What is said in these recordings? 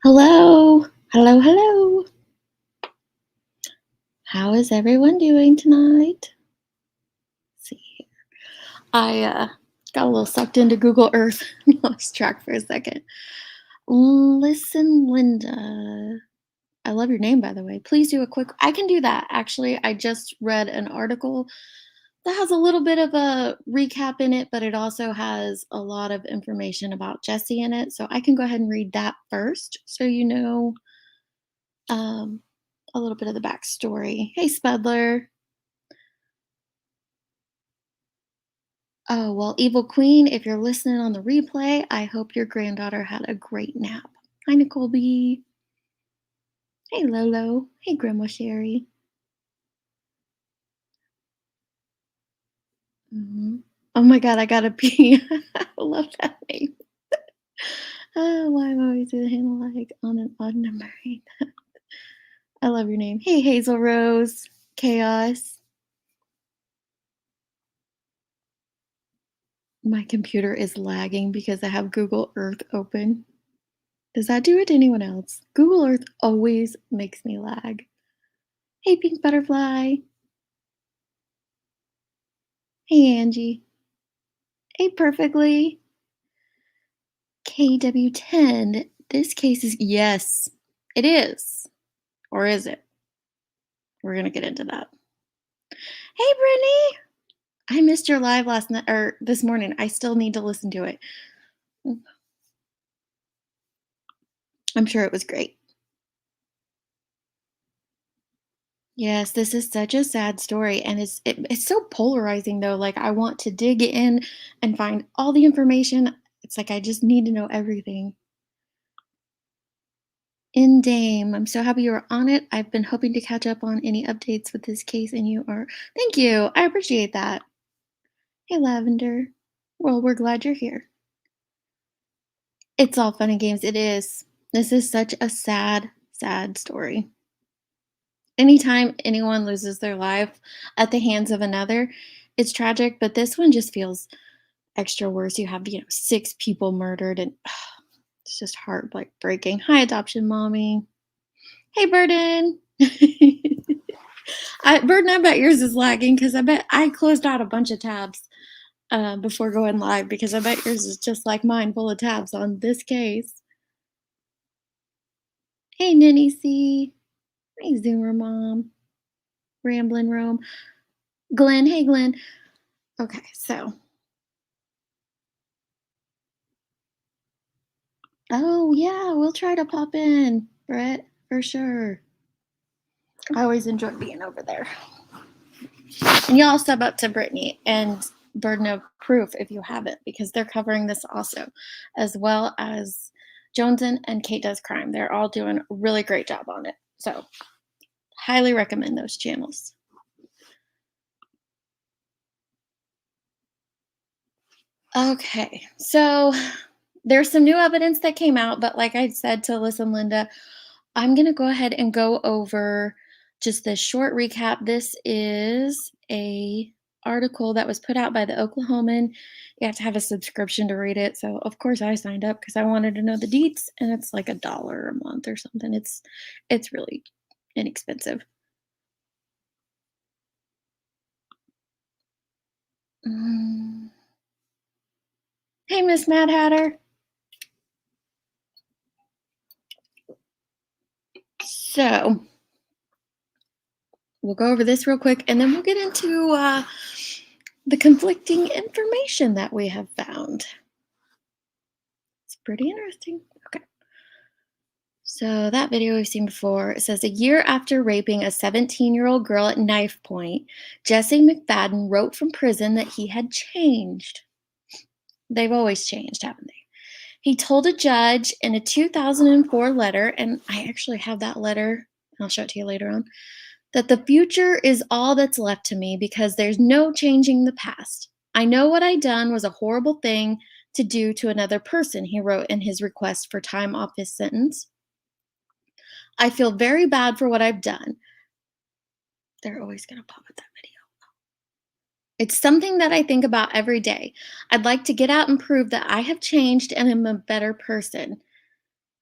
Hello. Hello, hello. How is everyone doing tonight? Let's see here. I got a little sucked into Google Earth. Lost track for a second. Listen, Linda. I love your name, by the way. Please do a quick. I can do that. Actually, I just read an article that has a little bit of a recap in it, but it also has a lot of information about Jesse in it. So I can go ahead and read that first so you know um, a little bit of the backstory. Hey, Spudler. Oh, well, Evil Queen, if you're listening on the replay, I hope your granddaughter had a great nap. Hi, Nicole B. Hey, Lolo. Hey, Grandma Sherry. Oh my God, I gotta pee. I love that name. Oh, why am I always with a handle like on an odd number? I love your name. Hey, Hazel Rose. Chaos. My computer is lagging because I have Google Earth open. Does that do it to anyone else? Google Earth always makes me lag. Hey, Pink Butterfly. Hey, Angie. Hey, Perfectly. KW10. This case is yes, it is. Or is it? We're gonna get into that. Hey, Brittany. I missed your live last night or this morning. I still need to listen to it. I'm sure it was great. Yes, this is such a sad story, and it's so polarizing though. Like I want to dig in and find all the information. It's like I just need to know everything. In Dame, I'm so happy you are on it. I've been hoping to catch up on any updates with this case, and you are. Thank you. I appreciate that. Hey, Lavender. Well, we're glad you're here. It's all fun and games. It is. This is such a sad, sad story. Anytime anyone loses their life at the hands of another, it's tragic, but this one just feels extra worse. You have, 6 people murdered, and it's just heartbreaking. Hi, adoption mommy. Hey, Burden. Burden, I bet yours is lagging because I bet I closed out a bunch of tabs before going live because I bet yours is just like mine, full of tabs on this case. Hey, Ninny C. Hey, Zoomer Mom. Ramblin' Rome. Glenn. Hey, Glenn. Okay, so. Oh, yeah, we'll try to pop in, Brett, for sure. I always enjoy being over there. And y'all sub up to Brittany and Burden of Proof if you haven't, because they're covering this also, as well as Joneson and Kate Does Crime. They're all doing a really great job on it. So, highly recommend those channels. Okay, so there's some new evidence that came out, but like I said to Listen Linda, I'm going to go ahead and go over just this short recap. This is a article that was put out by the Oklahoman. You have to have a subscription to read it. So of course I signed up because I wanted to know the deets, and it's like $1 a month or something. It's really inexpensive. Mm. Hey, Miss Mad Hatter. So we'll go over this real quick, and then we'll get into the conflicting information that we have found. It's pretty interesting. Okay. So that video we've seen before, it says a year after raping a 17-year-old girl at knife point, Jesse McFadden wrote from prison that he had changed. They've always changed, haven't they? He told a judge in a 2004 letter, and I actually have that letter, I'll show it to you later on, that the future is all that's left to me because there's no changing the past. I know what I done was a horrible thing to do to another person, he wrote in his request for time off his sentence. I feel very bad for what I've done. They're always going to pop at that video. It's something that I think about every day. I'd like to get out and prove that I have changed and am a better person.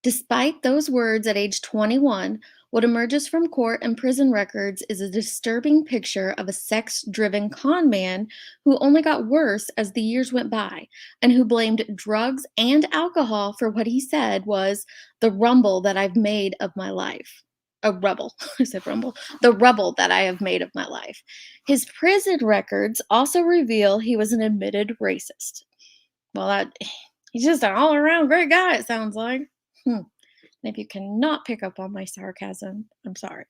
Despite those words at age 21, what emerges from court and prison records is a disturbing picture of a sex driven con man who only got worse as the years went by and who blamed drugs and alcohol for what he said was the rumble that I've made of my life. A rebel. I said rumble. The rubble that I have made of my life. His prison records also reveal he was an admitted racist. Well, he's just an all around great guy, it sounds like. Hmm. And if you cannot pick up on my sarcasm, I'm sorry.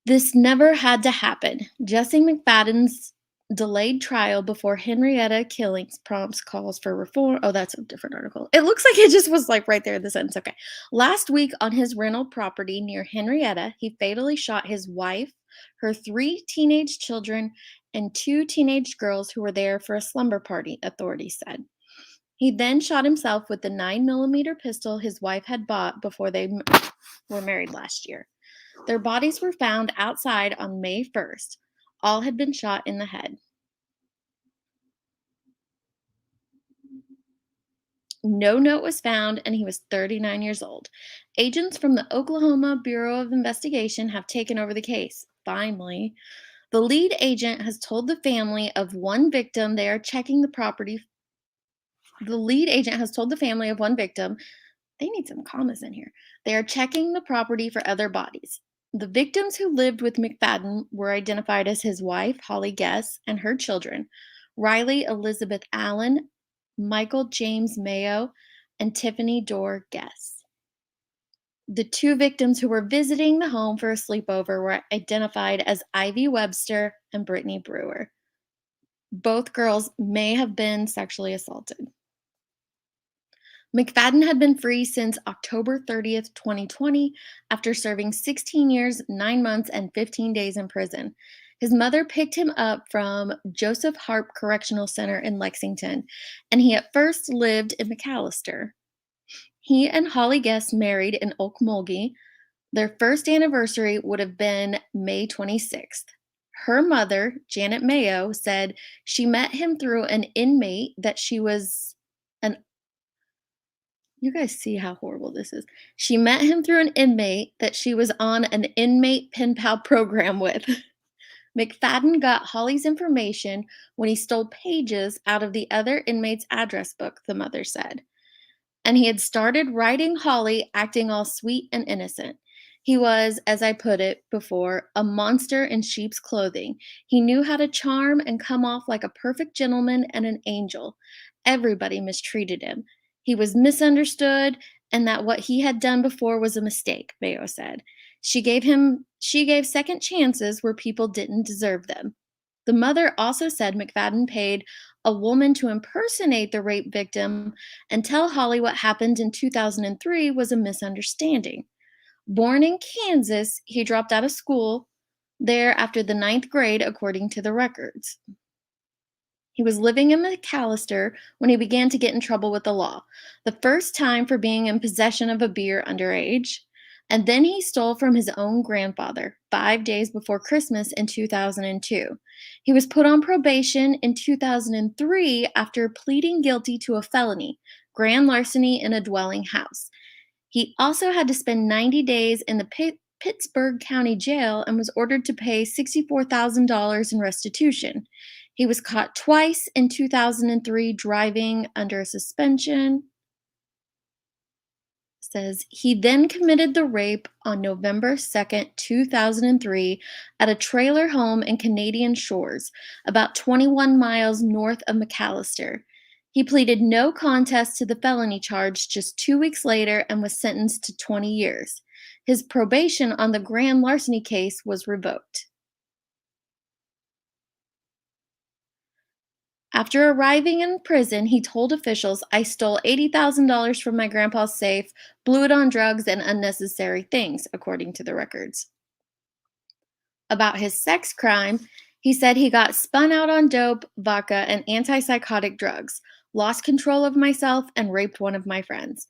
This never had to happen. Jesse McFadden's delayed trial before Henrietta killings prompts calls for reform. Oh, that's a different article. It looks like it just was like right there in the sentence. Okay. Last week on his rental property near Henrietta, he fatally shot his wife, her 3 teenage children, and 2 teenage girls who were there for a slumber party, authorities said. He then shot himself with the 9mm pistol his wife had bought before they were married last year. Their bodies were found outside on May 1st. All had been shot in the head. No note was found, and he was 39 years old. Agents from the Oklahoma Bureau of Investigation have taken over the case. Finally, the lead agent has told the family of one victim they are checking the property. The lead agent has told the family of one victim. They need some commas in here. They are checking the property for other bodies. The victims who lived with McFadden were identified as his wife, Holly Guess, and her children, Riley Elizabeth Allen, Michael James Mayo, and Tiffany Dorr Guess. The 2 victims who were visiting the home for a sleepover were identified as Ivy Webster and Brittany Brewer. Both girls may have been sexually assaulted. McFadden had been free since October 30th, 2020, after serving 16 years, 9 months, and 15 days in prison. His mother picked him up from Joseph Harp Correctional Center in Lexington, and he at first lived in McAllister. He and Holly Guest married in Okmulgee. Their first anniversary would have been May 26th. Her mother, Janet Mayo, said she met him through an inmate that she was an You guys see how horrible this is. She met him through an inmate that she was on an inmate pen pal program with. McFadden got Holly's information when he stole pages out of the other inmate's address book, the mother said. And he had started writing Holly acting all sweet and innocent. He was, as I put it before, a monster in sheep's clothing. He knew how to charm and come off like a perfect gentleman and an angel. Everybody mistreated him. He was misunderstood, and that what he had done before was a mistake, Mayo said. She gave second chances where people didn't deserve them. The mother also said McFadden paid a woman to impersonate the rape victim and tell Holly what happened in 2003 was a misunderstanding. Born in Kansas, he dropped out of school there after the 9th grade, according to the records. He was living in McAllister when he began to get in trouble with the law, the first time for being in possession of a beer underage, and then he stole from his own grandfather 5 days before Christmas in 2002. He was put on probation in 2003 after pleading guilty to a felony, grand larceny in a dwelling house. He also had to spend 90 days in the Pittsburgh County Jail and was ordered to pay $64,000 in restitution. He was caught twice in 2003 driving under a suspension. Says he then committed the rape on November 2nd, 2003 at a trailer home in Canadian Shores, about 21 miles north of McAllister. He pleaded no contest to the felony charge just 2 weeks later and was sentenced to 20 years. His probation on the grand larceny case was revoked. After arriving in prison, he told officials, "I stole $80,000 from my grandpa's safe, blew it on drugs and unnecessary things," according to the records. About his sex crime, he said he got spun out on dope, vodka, and antipsychotic drugs, lost control of myself, and raped one of my friends.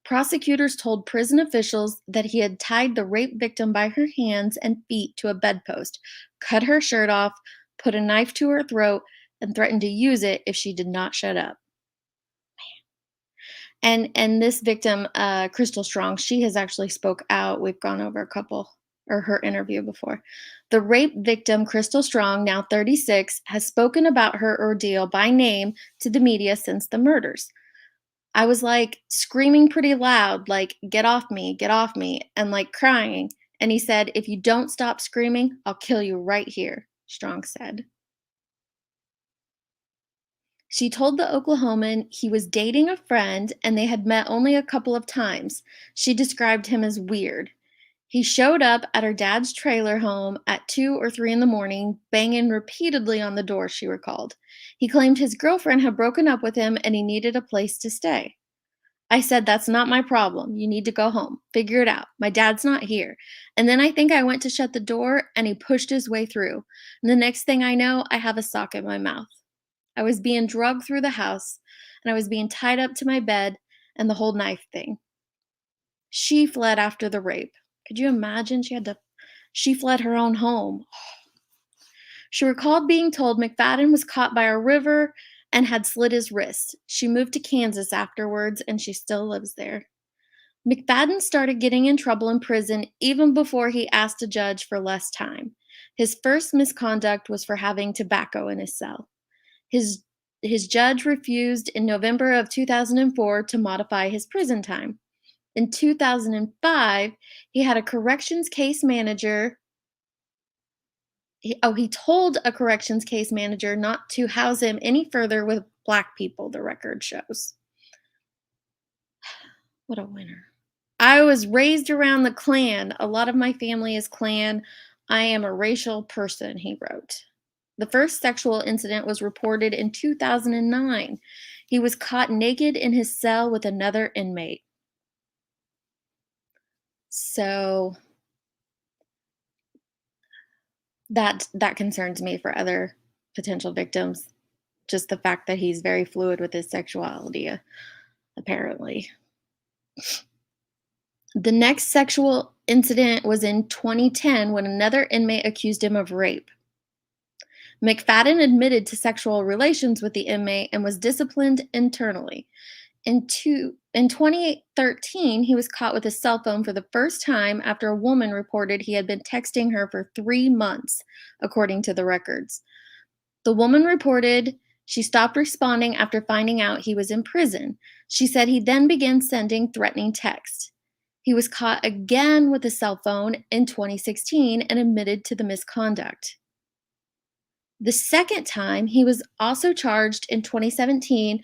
Prosecutors told prison officials that he had tied the rape victim by her hands and feet to a bedpost, cut her shirt off, put a knife to her throat, and threatened to use it if she did not shut up. And this victim, Crystal Strong, she has actually spoke out. We've gone over a couple or her interview before. The rape victim, Crystal Strong, now 36, has spoken about her ordeal by name to the media since the murders. I was like screaming pretty loud, like, get off me, and like crying. And he said, if you don't stop screaming, I'll kill you right here, Strong said. She told the Oklahoman he was dating a friend and they had met only a couple of times. She described him as weird. He showed up at her dad's trailer home at 2 or 3 in the morning, banging repeatedly on the door, she recalled. He claimed his girlfriend had broken up with him and he needed a place to stay. I said, that's not my problem. You need to go home. Figure it out. My dad's not here. And then I think I went to shut the door and he pushed his way through. And the next thing I know, I have a sock in my mouth. I was being drugged through the house and I was being tied up to my bed and the whole knife thing. She fled after the rape. Could you imagine? She fled her own home. She recalled being told McFadden was caught by a river and had slit his wrist. She moved to Kansas afterwards and she still lives there. McFadden started getting in trouble in prison even before he asked a judge for less time. His first misconduct was for having tobacco in his cell. His his judge refused in November of 2004 to modify his prison time. In 2005, he had a corrections case manager he told a corrections case manager not to house him any further with black people, the record shows. What a winner. I was raised around the Klan. A lot of my family is Klan. I am a racial person, he wrote. The first sexual incident was reported in 2009. He was caught naked in his cell with another inmate. So that concerns me for other potential victims. Just the fact that he's very fluid with his sexuality, apparently. The next sexual incident was in 2010 when another inmate accused him of rape. McFadden admitted to sexual relations with the inmate and was disciplined internally. In 2013, he was caught with a cell phone for the first time after a woman reported he had been texting her for 3 months, according to the records. The woman reported she stopped responding after finding out he was in prison. She said he then began sending threatening texts. He was caught again with a cell phone in 2016 and admitted to the misconduct. The second time, he was also charged in 2017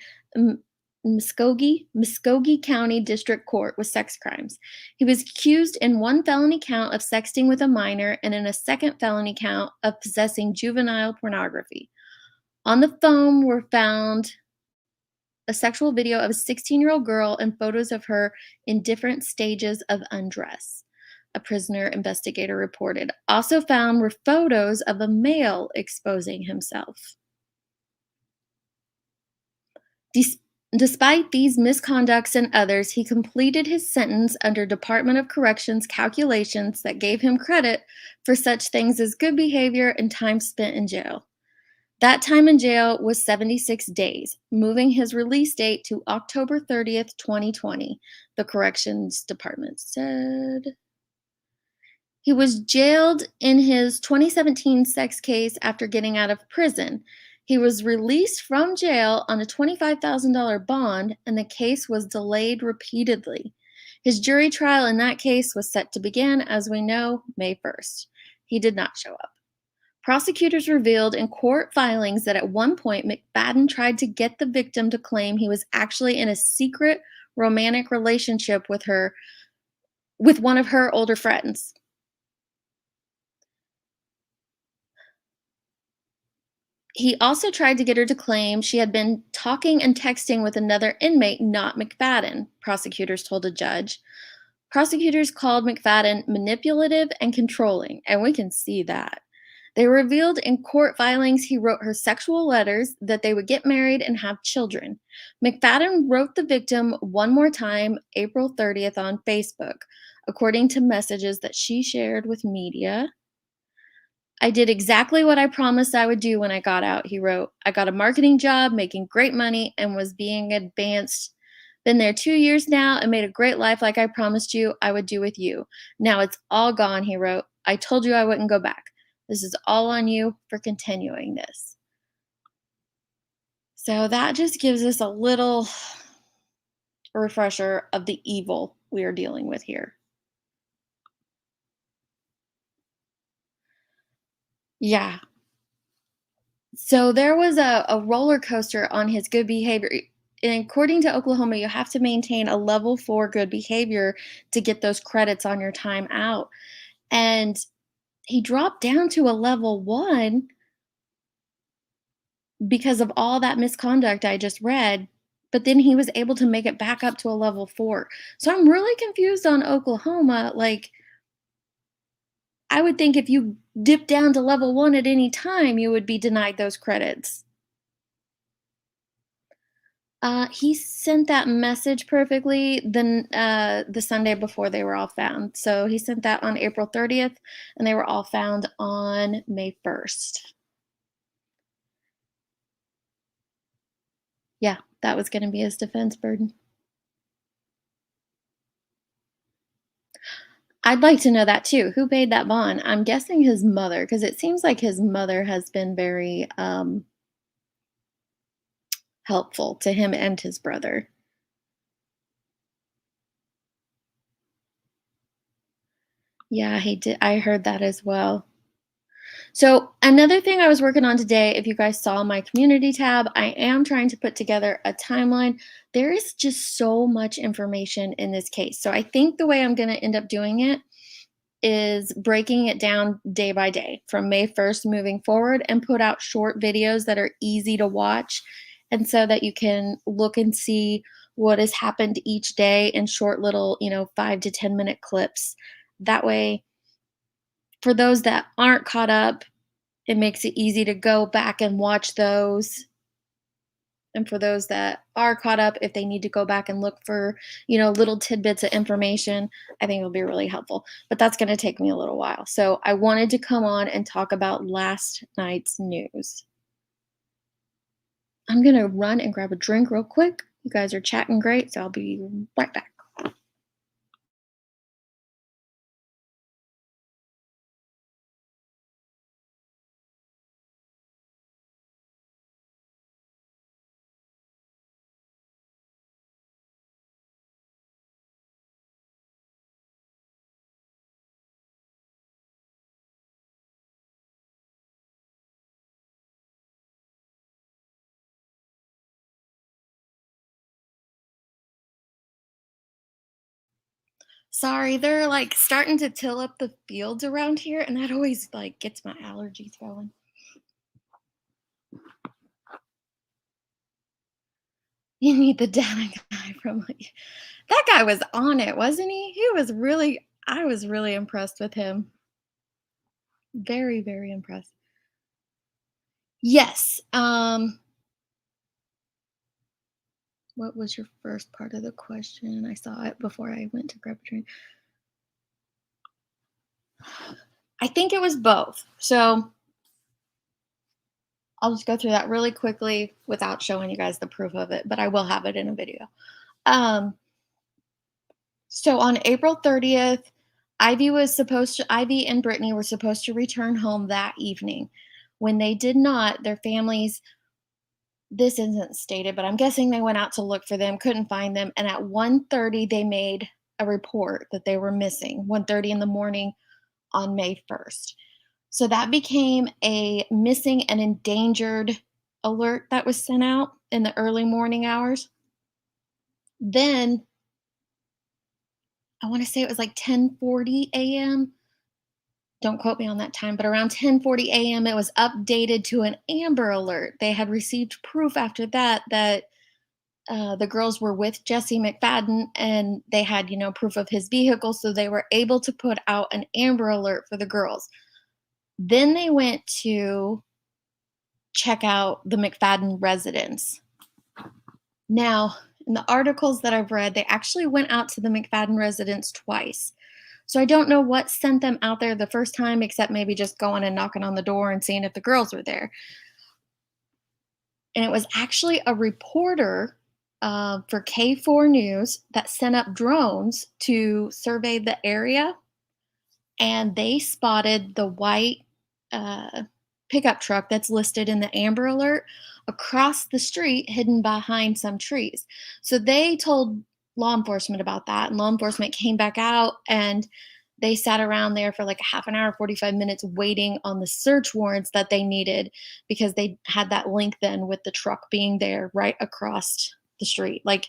Muskogee County District Court with sex crimes. He was accused in one felony count of sexting with a minor and in a second felony count of possessing juvenile pornography. On the phone were found a sexual video of a 16-year-old girl and photos of her in different stages of undress, a prisoner investigator reported. Also found were photos of a male exposing himself. Despite these misconducts and others, he completed his sentence under Department of Corrections calculations that gave him credit for such things as good behavior and time spent in jail. That time in jail was 76 days, moving his release date to October 30th, 2020, the Corrections Department said. He was jailed in his 2017 sex case after getting out of prison. He was released from jail on a $25,000 bond, and the case was delayed repeatedly. His jury trial in that case was set to begin, as we know, May 1st. He did not show up. Prosecutors revealed in court filings that at one point McFadden tried to get the victim to claim he was actually in a secret romantic relationship with one of her older friends. He also tried to get her to claim she had been talking and texting with another inmate, not McFadden, prosecutors told a judge. Prosecutors called McFadden manipulative and controlling, and we can see that. They revealed in court filings he wrote her sexual letters, that they would get married and have children. McFadden wrote the victim one more time, April 30th, on Facebook, according to messages that she shared with media. I did exactly what I promised I would do when I got out, he wrote. I got a marketing job, making great money, and was being advanced Been there 2 years now and made a great life like I promised you I would do with you. Now it's all gone, he wrote. I told you I wouldn't go back. This is all on you for continuing this. So that just gives us a little refresher of the evil we are dealing with here. Yeah. So there was a roller coaster on his good behavior. And according to Oklahoma, you have to maintain a level 4 good behavior to get those credits on your time out. And he dropped down to a level 1 because of all that misconduct I just read. But then he was able to make it back up to a level 4. So I'm really confused on Oklahoma. Like, I would think if you dip down to level 1 at any time, you would be denied those credits. He sent that message perfectly the Sunday before they were all found. So he sent that on April 30th, and they were all found on May 1st. Yeah, that was gonna be his defense burden. I'd like to know that too. Who paid that bond? I'm guessing his mother, because it seems like his mother has been very, helpful to him and his brother. Yeah, he did. I heard that as well. So, another thing I was working on today, if you guys saw my community tab, I am trying to put together a timeline. There is just so much information in this case. So, I think the way I'm going to end up doing it is breaking it down day by day from May 1st moving forward and put out short videos that are easy to watch. And so that you can look and see what has happened each day in short little, 5 to 10 minute clips. That way, for those that aren't caught up, it makes it easy to go back and watch those. And for those that are caught up, if they need to go back and look for, little tidbits of information, I think it'll be really helpful. But that's going to take me a little while. So I wanted to come on and talk about last night's news. I'm going to run and grab a drink real quick. You guys are chatting great, so I'll be right back. Sorry, they're like starting to till up the fields around here, and that always like gets my allergies going. You need the data guy from like that guy was on it, wasn't he? He was really I was really impressed with him. Very, very impressed. Yes. What was your first part of the question? I saw it before I went to grab a drink. I think it was both. So I'll just go through that really quickly without showing you guys the proof of it, but I will have it in a video. Um, so on April 30th, Ivy and Brittany were supposed to return home that evening. When they did not, their families, this isn't stated, but I'm guessing they went out to look for them, couldn't find them, and at 1:30 they made a report that they were missing. 1:30 in the morning on May 1st. So that became a missing and endangered alert that was sent out in the early morning hours. Then I want to say it was like 10:40 a.m. Don't quote me on that time, but around 10:40 a.m. it was updated to an amber alert. They had received proof after that the girls were with Jesse McFadden and they had, proof of his vehicle, so they were able to put out an amber alert for the girls. Then they went to check out the McFadden residence. Now, in the articles that I've read, they actually went out to the McFadden residence twice. So I don't know what sent them out there the first time, except maybe just going and knocking on the door and seeing if the girls were there. And it was actually a reporter for K4 News that sent up drones to survey the area, and they spotted the white uh, pickup truck that's listed in the Amber Alert across the street, hidden behind some trees. So they told law enforcement about that, and law enforcement came back out and they sat around there for like a half an hour, 45 minutes waiting on the search warrants that they needed because they had that link then with the truck being there right across the street. Like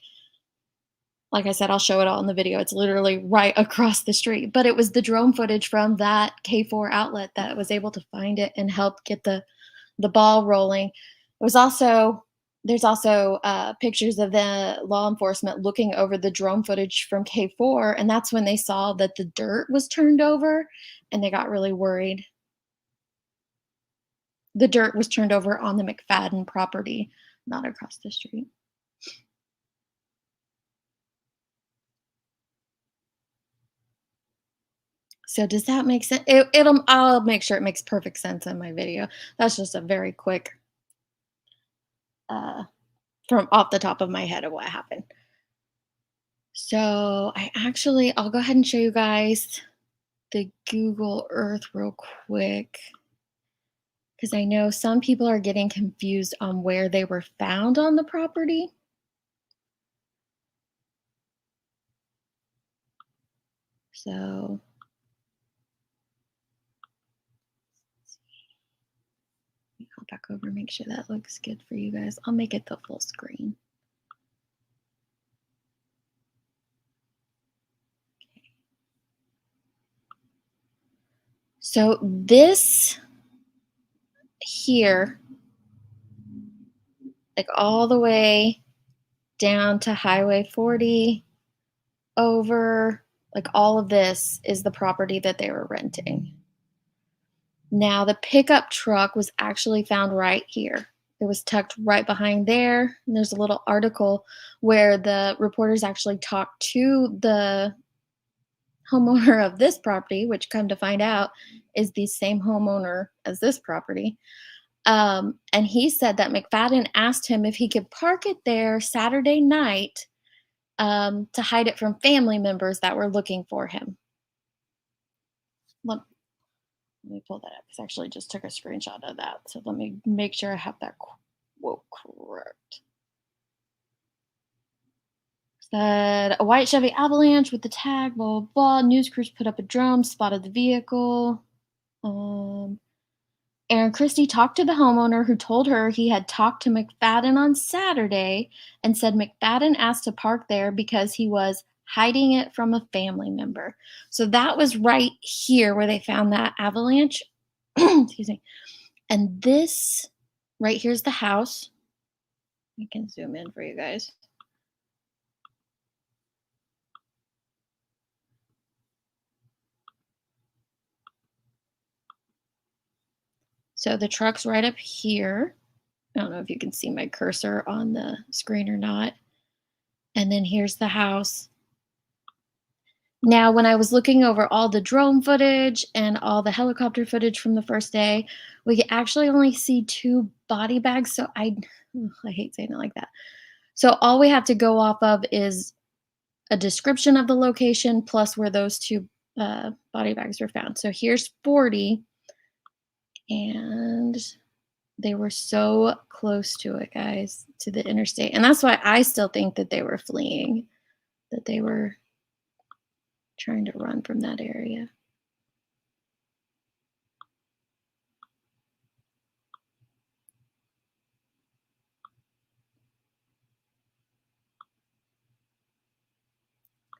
I said, I'll show it all in the video. It's literally right across the street. But it was the drone footage from that K4 outlet that was able to find it and help get the ball rolling. It was also there's also pictures of the law enforcement looking over the drone footage from K4, and that's when they saw that the dirt was turned over, and they got really worried. The dirt was turned over on the McFadden property, not across the street. So does that make sense? I'll make sure it makes perfect sense in my video. That's just a very quick, uh, from off the top of my head of what happened. So I'll go ahead and show you guys the Google Earth real quick because I know some people are getting confused on where they were found on the property. So let me go back over and make sure that looks good for you guys. I'll make it the full screen. So this here, like all the way down to Highway 40, over, like all of this is the property that they were renting. Now, the pickup truck was actually found right here. It was tucked right behind there. And there's a little article where the reporters actually talked to the homeowner of this property, which come to find out is the same homeowner as this property. And he said that McFadden asked him if he could park it there Saturday night to hide it from family members that were looking for him. Let, let me pull that up because I actually just took a screenshot of that. So let me make sure I have that quote correct. Said a white Chevy Avalanche with the tag, blah, blah, blah. News crews put up a drone, spotted the vehicle. Aaron Christie talked to the homeowner who told her he had talked to McFadden on Saturday and said McFadden asked to park there because he was hiding it from a family member. So that was right here where they found that avalanche. Excuse me. And this right here's the house. I can zoom in for you guys. So the truck's right up here. I don't know if you can see my cursor on the screen or not. And then here's the house. Now, when I was looking over all the drone footage and all the helicopter footage from the first day, we could actually only see 2 body bags. So I hate saying it like that. So all we have to go off of is a description of the location plus where those 2 body bags were found. So here's 40, and they were so close to it, guys, to the interstate. And that's why I still think that they were fleeing, that they were trying to run from that area.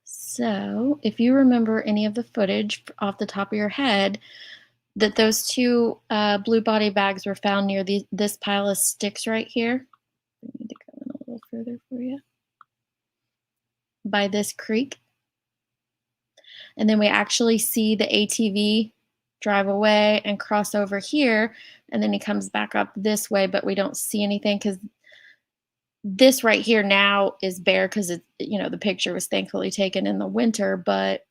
So, if you remember any of the footage off the top of your head, that those 2 blue body bags were found near this pile of sticks right here. I need to go in a little further for you. By this creek. And then we actually see the ATV drive away and cross over here, and then he comes back up this way, but we don't see anything because this right here now is bare because the picture was thankfully taken in the winter, but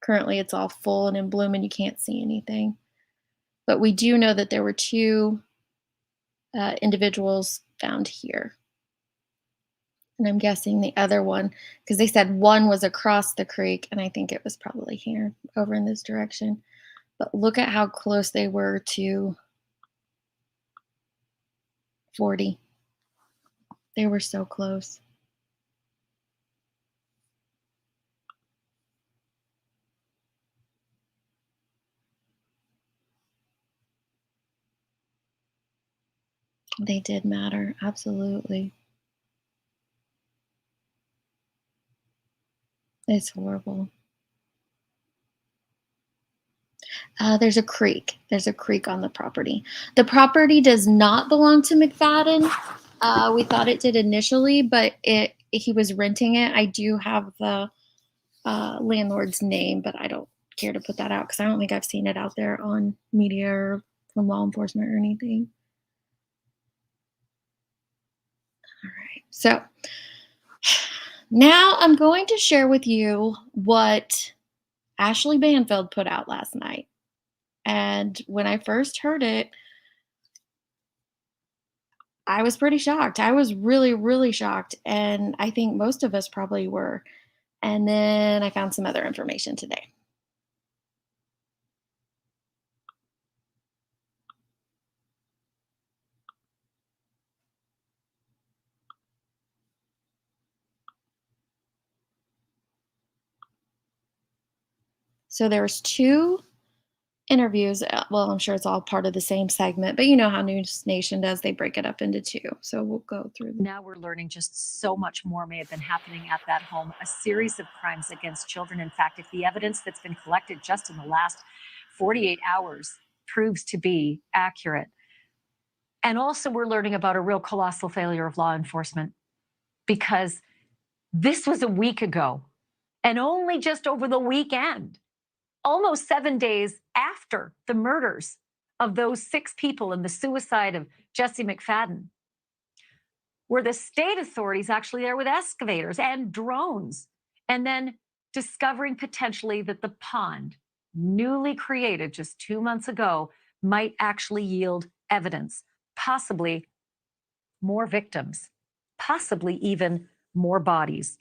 currently it's all full and in bloom and you can't see anything. But we do know that there were 2 individuals found here. And I'm guessing the other one, because they said one was across the creek, and I think it was probably here, over in this direction. But look at how close they were to 40. They were so close. They did matter, absolutely. It's horrible. There's a creek. There's a creek on the property. The property does not belong to McFadden. We thought it did initially, but he was renting it. I do have the landlord's name, but I don't care to put that out because I don't think I've seen it out there on media or from law enforcement or anything. All right. So now I'm going to share with you what Ashley Banfield put out last night. And when I first heard it, I was pretty shocked. I was really, really shocked. And I think most of us probably were. And then I found some other information today. So there was two interviews. Well, I'm sure it's all part of the same segment, but you know how Newsnation does, they break it up into two. So we'll go through them. Now we're learning just so much more may have been happening at that home, a series of crimes against children. In fact, if the evidence that's been collected just in the last 48 hours proves to be accurate. And also we're learning about a real colossal failure of law enforcement, because this was a week ago, and only just over the weekend, almost 7 days after the murders of those 6 people and the suicide of Jesse McFadden, were the state authorities actually there with excavators and drones, and then discovering potentially that the pond, newly created just 2 months ago, might actually yield evidence, possibly more victims, possibly even more bodies,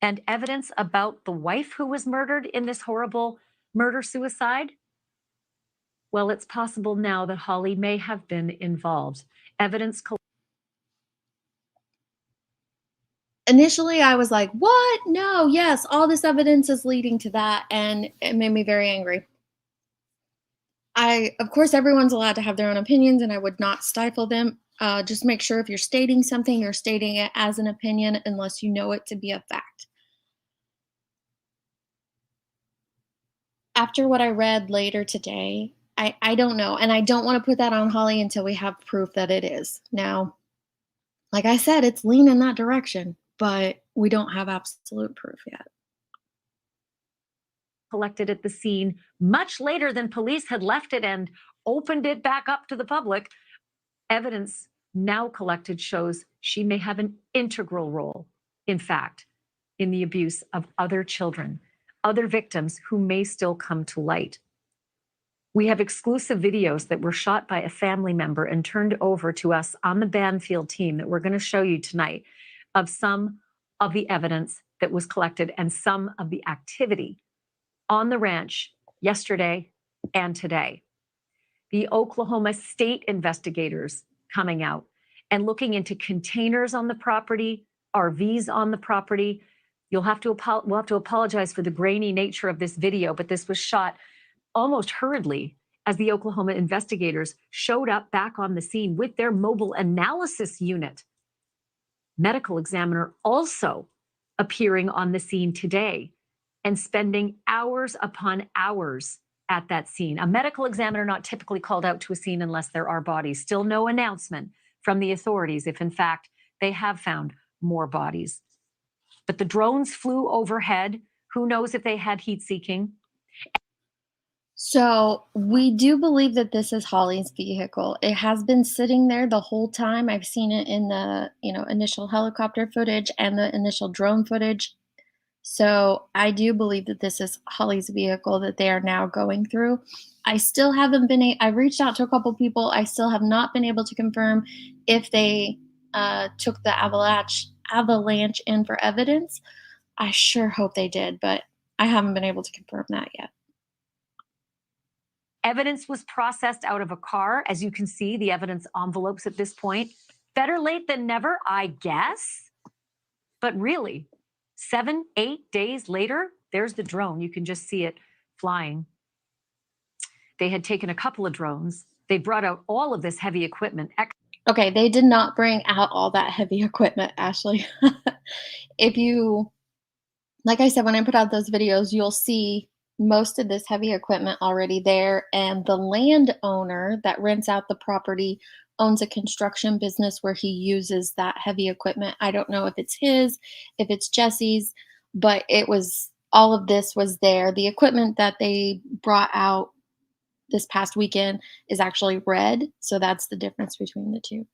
and evidence about the wife who was murdered in this horrible murder-suicide. Well, it's possible now that Holly may have been involved. Evidence. Initially, I was like, what? No, yes, all this evidence is leading to that. And it made me very angry. Of course, everyone's allowed to have their own opinions, and I would not stifle them. Just make sure if you're stating something, you're stating it as an opinion unless you know it to be a fact. After what I read later today, I don't know. And I don't want to put that on Holly until we have proof that it is. Now, like I said, it's leaning that direction, but we don't have absolute proof yet. Collected at the scene much later than police had left it and opened it back up to the public. Evidence now collected shows she may have an integral role, in fact, in the abuse of other children, other victims who may still come to light. We have exclusive videos that were shot by a family member and turned over to us on the Banfield team that we're going to show you tonight, of some of the evidence that was collected and some of the activity on the ranch yesterday and today. The Oklahoma State investigators coming out and looking into containers on the property, RVs on the property. We'll have to apologize for the grainy nature of this video, but this was shot almost hurriedly as the Oklahoma investigators showed up back on the scene with their mobile analysis unit. Medical examiner also appearing on the scene today and spending hours upon hours at that scene. A medical examiner not typically called out to a scene unless there are bodies. Still no announcement from the authorities if, in fact, they have found more bodies. But the drones flew overhead. Who knows if they had heat seeking? So we do believe that this is Holly's vehicle. It has been sitting there the whole time. I've seen it in the, initial helicopter footage and the initial drone footage. So I do believe that this is Holly's vehicle that they are now going through. I still haven't been, I've reached out to a couple people. I still have not been able to confirm if they took the avalanche in for evidence. I sure hope they did, but I haven't been able to confirm that yet. Evidence was processed out of a car. As you can see, the evidence envelopes at this point. Better late than never, I guess. But really, 7, 8 days later, there's the drone. You can just see it flying. They had taken a couple of drones. They brought out all of this heavy equipment. Okay, they did not bring out all that heavy equipment, Ashley. If you, like I said, when I put out those videos, you'll see most of this heavy equipment already there. And the landowner that rents out the property owns a construction business where he uses that heavy equipment. I don't know if it's his, if it's Jesse's, but it was, all of this was there. The equipment that they brought out this past weekend is actually red. So that's the difference between the two.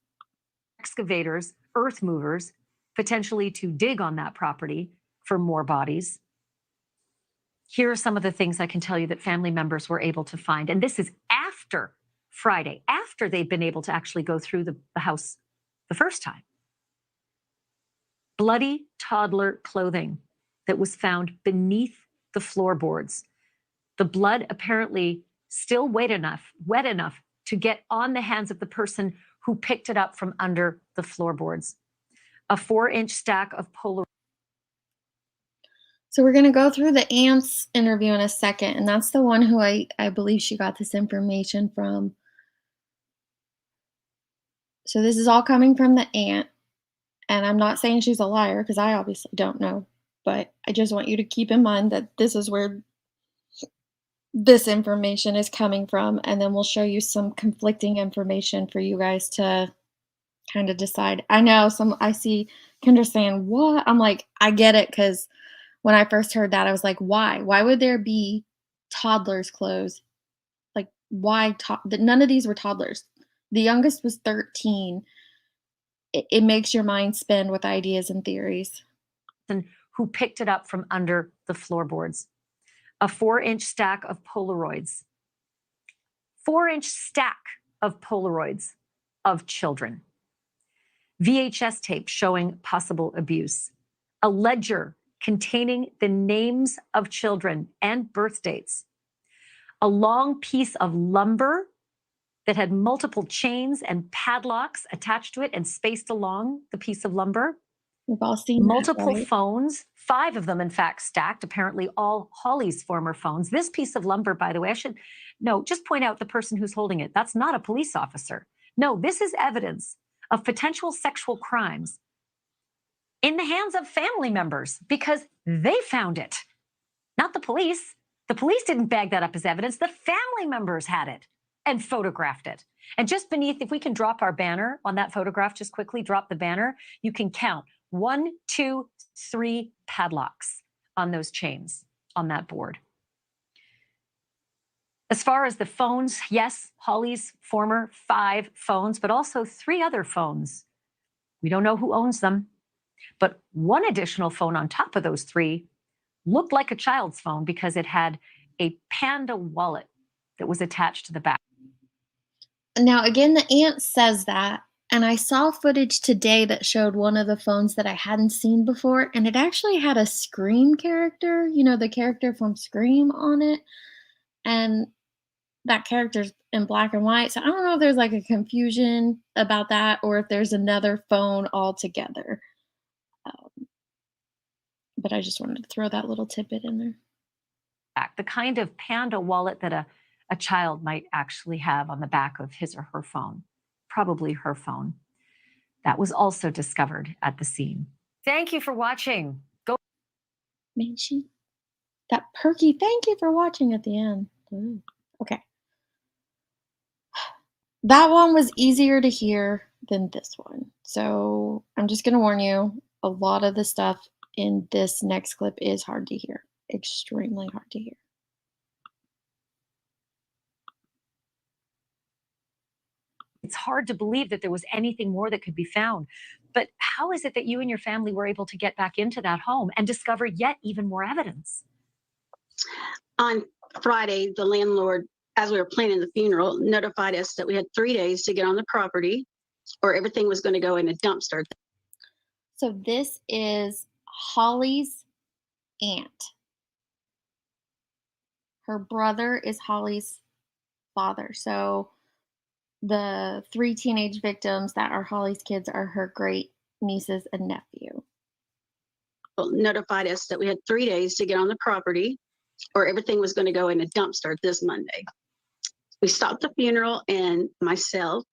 Excavators, earth movers, potentially to dig on that property for more bodies. Here are some of the things I can tell you that family members were able to find. And this is after Friday, after they've been able to actually go through the house the first time. Bloody toddler clothing that was found beneath the floorboards. The blood apparently still wet enough to get on the hands of the person who picked it up from under the floorboards. A 4-inch stack of Polaroid. So we're going to go through the aunt's interview in a second, and that's the one who I believe she got this information from. So this is all coming from the aunt, and I'm not saying she's a liar because I obviously don't know, but I just want you to keep in mind that this is where this information is coming from, and then we'll show you some conflicting information for you guys to kind of decide. I know I see Kendra saying, "What?" I'm like, I get it, because when I first heard that, I was like, why? Why would there be toddlers' clothes? Like, why? None of these were toddlers. The youngest was 13. It makes your mind spin with ideas and theories. Who picked it up from under the floorboards. A 4-inch stack of Polaroids. 4-inch stack of Polaroids of children. VHS tape showing possible abuse. A ledger containing the names of children and birth dates. A long piece of lumber that had multiple chains and padlocks attached to it and spaced along the piece of lumber. We've all seen multiple that, right? phones, 5 of them, in fact, stacked, apparently all Holly's former phones. This piece of lumber, by the way, just point out the person who's holding it. That's not a police officer. No, this is evidence of potential sexual crimes in the hands of family members because they found it, not the police. The police didn't bag that up as evidence. The family members had it and photographed it. And just beneath, if we can drop our banner on that photograph, just quickly drop the banner, you can count 1, 2, 3 padlocks on those chains on that board. As far as the phones, yes, Holly's former 5 phones, but also 3 other phones. We don't know who owns them, but one additional phone on top of those 3 looked like a child's phone because it had a Panda wallet that was attached to the back. Now, again, the aunt says that, and I saw footage today that showed one of the phones that I hadn't seen before, and it actually had a Scream character, the character from Scream on it, and that character's in black and white, so I don't know if there's, like, a confusion about that or if there's another phone altogether. But I just wanted to throw that little tidbit in there. The kind of Panda wallet that a child might actually have on the back of his or her phone, probably her phone. That was also discovered at the scene. Thank you for watching. Man, that perky, thank you for watching at the end. Ooh, okay. That one was easier to hear than this one. So I'm just going to warn you, a lot of the stuff in this next clip is hard to hear. Extremely hard to hear. It's hard to believe that there was anything more that could be found. But how is it that you and your family were able to get back into that home and discover yet even more evidence? On Friday, the landlord, as we were planning the funeral, notified us that we had 3 days to get on the property or everything was going to go in a dumpster. So this is Holly's aunt. Her brother is Holly's father. So the 3 teenage victims that are Holly's kids are her great nieces and nephew. Notified us that we had 3 days to get on the property or everything was going to go in a dumpster this Monday. We stopped the funeral and myself.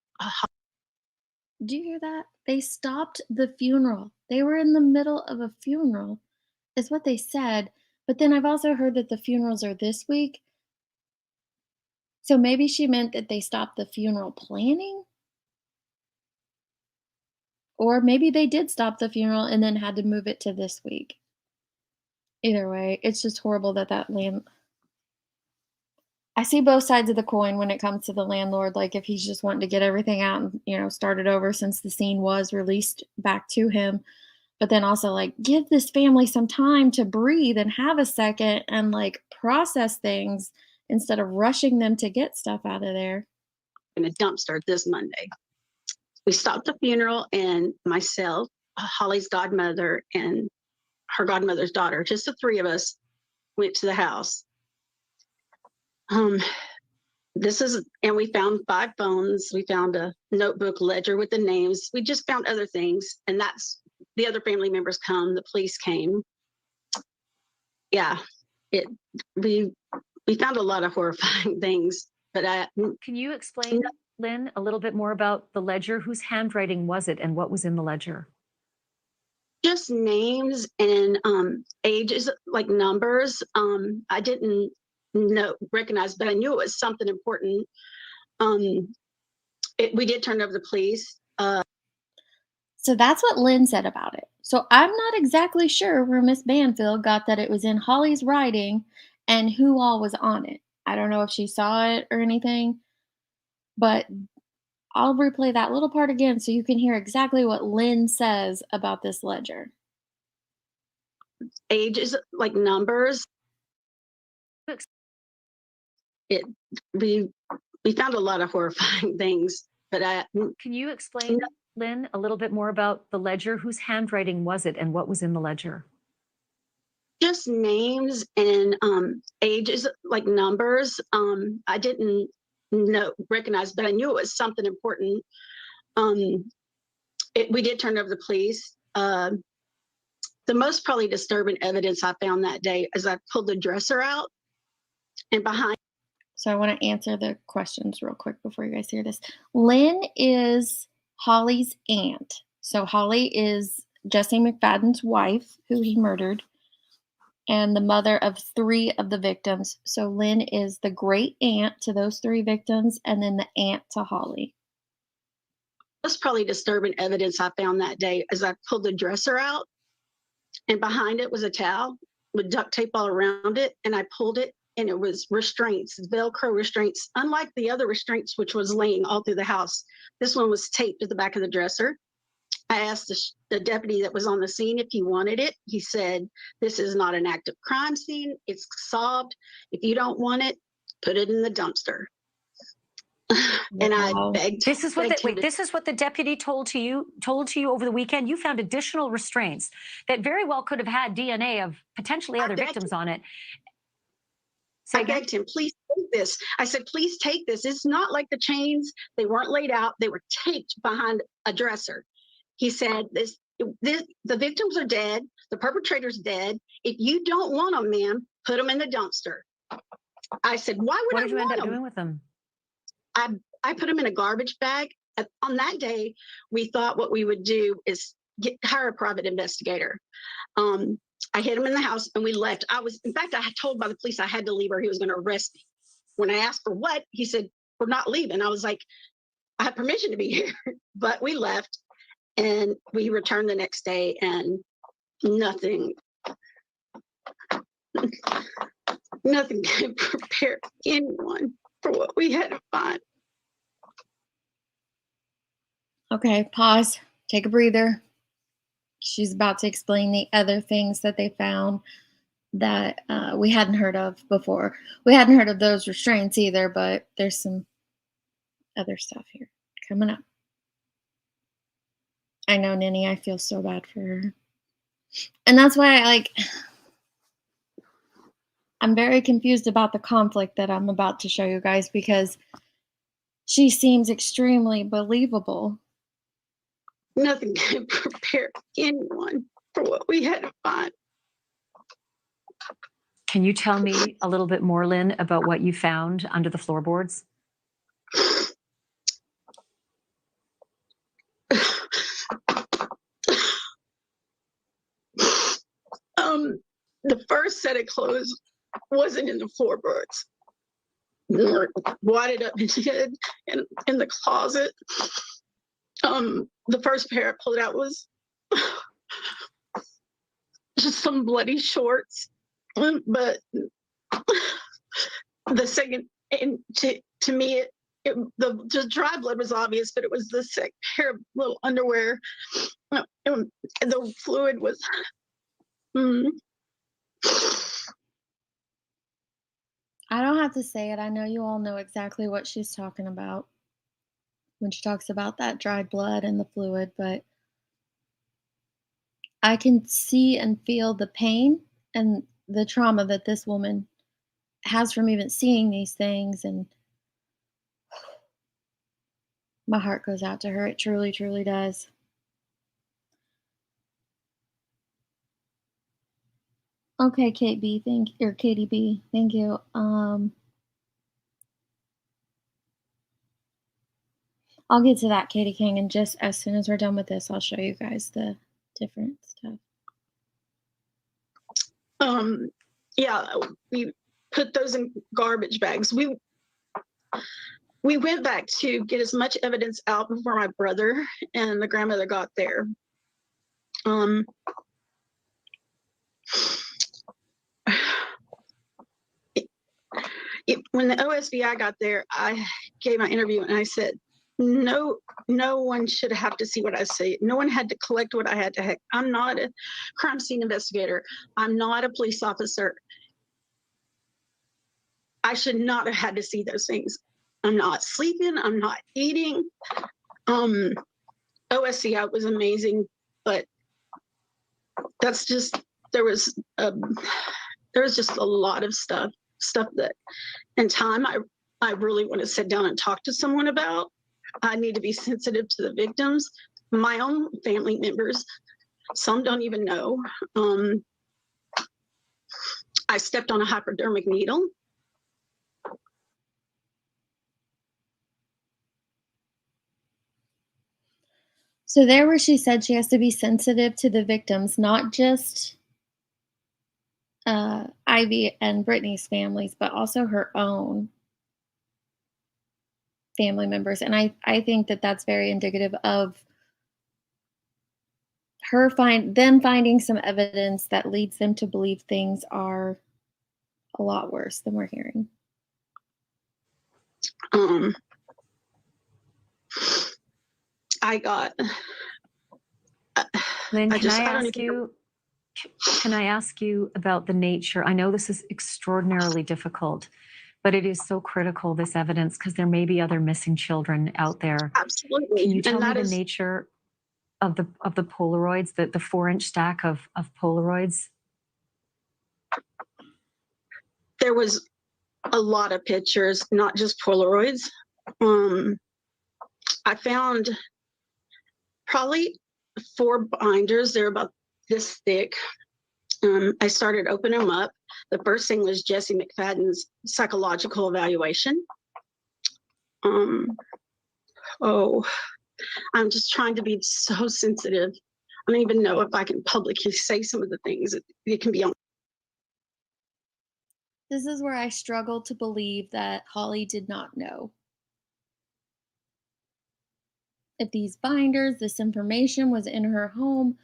Do you hear that? They stopped the funeral. They were in the middle of a funeral, is what they said. But then I've also heard that the funerals are this week. So maybe she meant that they stopped the funeral planning? Or maybe they did stop the funeral and then had to move it to this week. Either way, it's just horrible that I see both sides of the coin when it comes to the landlord, like, if he's just wanting to get everything out and, start it over since the scene was released back to him, but then also, like, give this family some time to breathe and have a second and, like, process things instead of rushing them to get stuff out of there. In a dumpster this Monday. We stopped the funeral and myself, Holly's godmother, and her godmother's daughter, just the 3 of us, went to the house. And we found 5 phones. We found a notebook ledger with the names. We just found other things, and that's the other family members come. The police came. Yeah, we found a lot of horrifying things. But Can you explain, Lynn, a little bit more about the ledger? Whose handwriting was it and what was in the ledger? just names and ages, like numbers. I didn't recognize, but I knew it was something important. We did turn it over to the police. So that's what Lynn said about it. So I'm not exactly sure where Miss Banfield got that it was in Holly's writing and who all was on it. I don't know if she saw it or anything, but I'll replay that little part again so you can hear exactly what Lynn says about this ledger. Ages, like numbers. We found a lot of horrifying things, but Can you explain, Lynn, a little bit more about the ledger? Whose handwriting was it and what was in the ledger? just names and ages, like numbers. I didn't recognize, but I knew it was something important. We did turn it over to the police. The most probably disturbing evidence I found that day is I pulled the dresser out and behind. So I want to answer the questions real quick before you guys hear this. Lynn is Holly's aunt. So Holly is Jesse McFadden's wife, who he murdered, and the mother of 3 of the victims. So Lynn is the great aunt to those 3 victims and then the aunt to Holly. Most probably disturbing evidence I found that day is I pulled the dresser out and behind it was a towel with duct tape all around it, and I pulled it and it was restraints, Velcro restraints, unlike the other restraints which was laying all through the house. This one was taped to the back of the dresser. I asked the deputy that was on the scene if he wanted it. He said, "This is not an active crime scene. It's solved. If you don't want it, put it in the dumpster." And I begged. This is what this is what the deputy told to you over the weekend. You found additional restraints that very well could have had DNA of potentially other victims on it. I begged him, "Please take this." I said, "Please take this. It's not like the chains. They weren't laid out. They were taped behind a dresser." He said, the victims are dead. The perpetrator's dead. If you don't want them, ma'am, put them in the dumpster. I said, "Why would I want them?" What did you end up doing with them? I put them in a garbage bag. On that day, we thought what we would do is hire a private investigator. I hid him in the house and we left. In fact, I had told by the police I had to leave or he was going to arrest me. When I asked for what, he said, "We're not leaving." I was like, "I have permission to be here." But we left and we returned the next day and nothing could prepare anyone for what we had to find. Okay, pause. Take a breather. She's about to explain the other things that they found that we hadn't heard of before. We hadn't heard of those restraints either, but there's some other stuff here coming up. I know, Ninny, I feel so bad for her. And that's why I'm very confused about the conflict that I'm about to show you guys because she seems extremely believable. Nothing could prepare anyone for what we had to find. Can you tell me a little bit more, Lynn, about what you found under the floorboards? The first set of clothes wasn't in the floorboards. They were wadded up in the closet. The first pair I pulled out was just some bloody shorts. But the second, and to me, the dry blood was obvious, but it was the second pair of little underwear. And the fluid was. I don't have to say it. I know you all know exactly what she's talking about when she talks about that dried blood and the fluid, but I can see and feel the pain and the trauma that this woman has from even seeing these things, and my heart goes out to her. It truly, truly does. Okay, Kate B, Katie B, thank you. I'll get to that, Katie King, and just as soon as we're done with this, I'll show you guys the different stuff. Yeah, we put those in garbage bags. We went back to get as much evidence out before my brother and the grandmother got there. When the OSBI got there, I gave my interview and I said, no one should have to see what I say. No one had to collect what I had to. I'm not a crime scene investigator. I'm not a police officer. I should not have had to see those things. I'm not sleeping. I'm not eating. OSCI was amazing, but that's just, there was just a lot of stuff that in time I really want to sit down and talk to someone about. I need to be sensitive to the victims, my own family members. Some don't even know. I stepped on a hypodermic needle. So there where she said she has to be sensitive to the victims, not just Ivy and Brittany's families, but also her own family members. And I think that that's very indicative of them finding some evidence that leads them to believe things are a lot worse than we're hearing. I got. Lynn, can I ask you about the nature? I know this is extraordinarily difficult, but it is so critical, this evidence, because there may be other missing children out there. Absolutely. Can you tell me the nature of the Polaroids, the 4-inch stack of Polaroids? There was a lot of pictures, not just Polaroids. I found probably 4 binders. They're about this thick. I started opening them up. The first thing was Jesse McFadden's psychological evaluation. I'm just trying to be so sensitive. I don't even know if I can publicly say some of the things that can be on. This is where I struggle to believe that Holly did not know. If these binders, this information was in her home,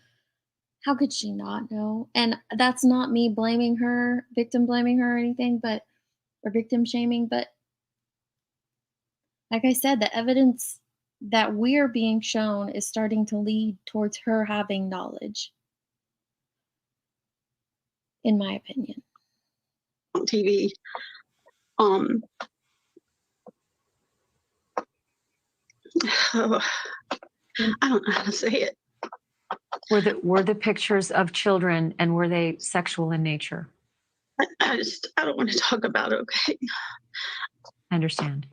how could she not know? And that's not me blaming her, victim blaming her or anything, or victim shaming, but like I said, the evidence that we're being shown is starting to lead towards her having knowledge, in my opinion. On TV. I don't know how to say it. Were the pictures of children, and were they sexual in nature? I don't want to talk about it, okay? I understand.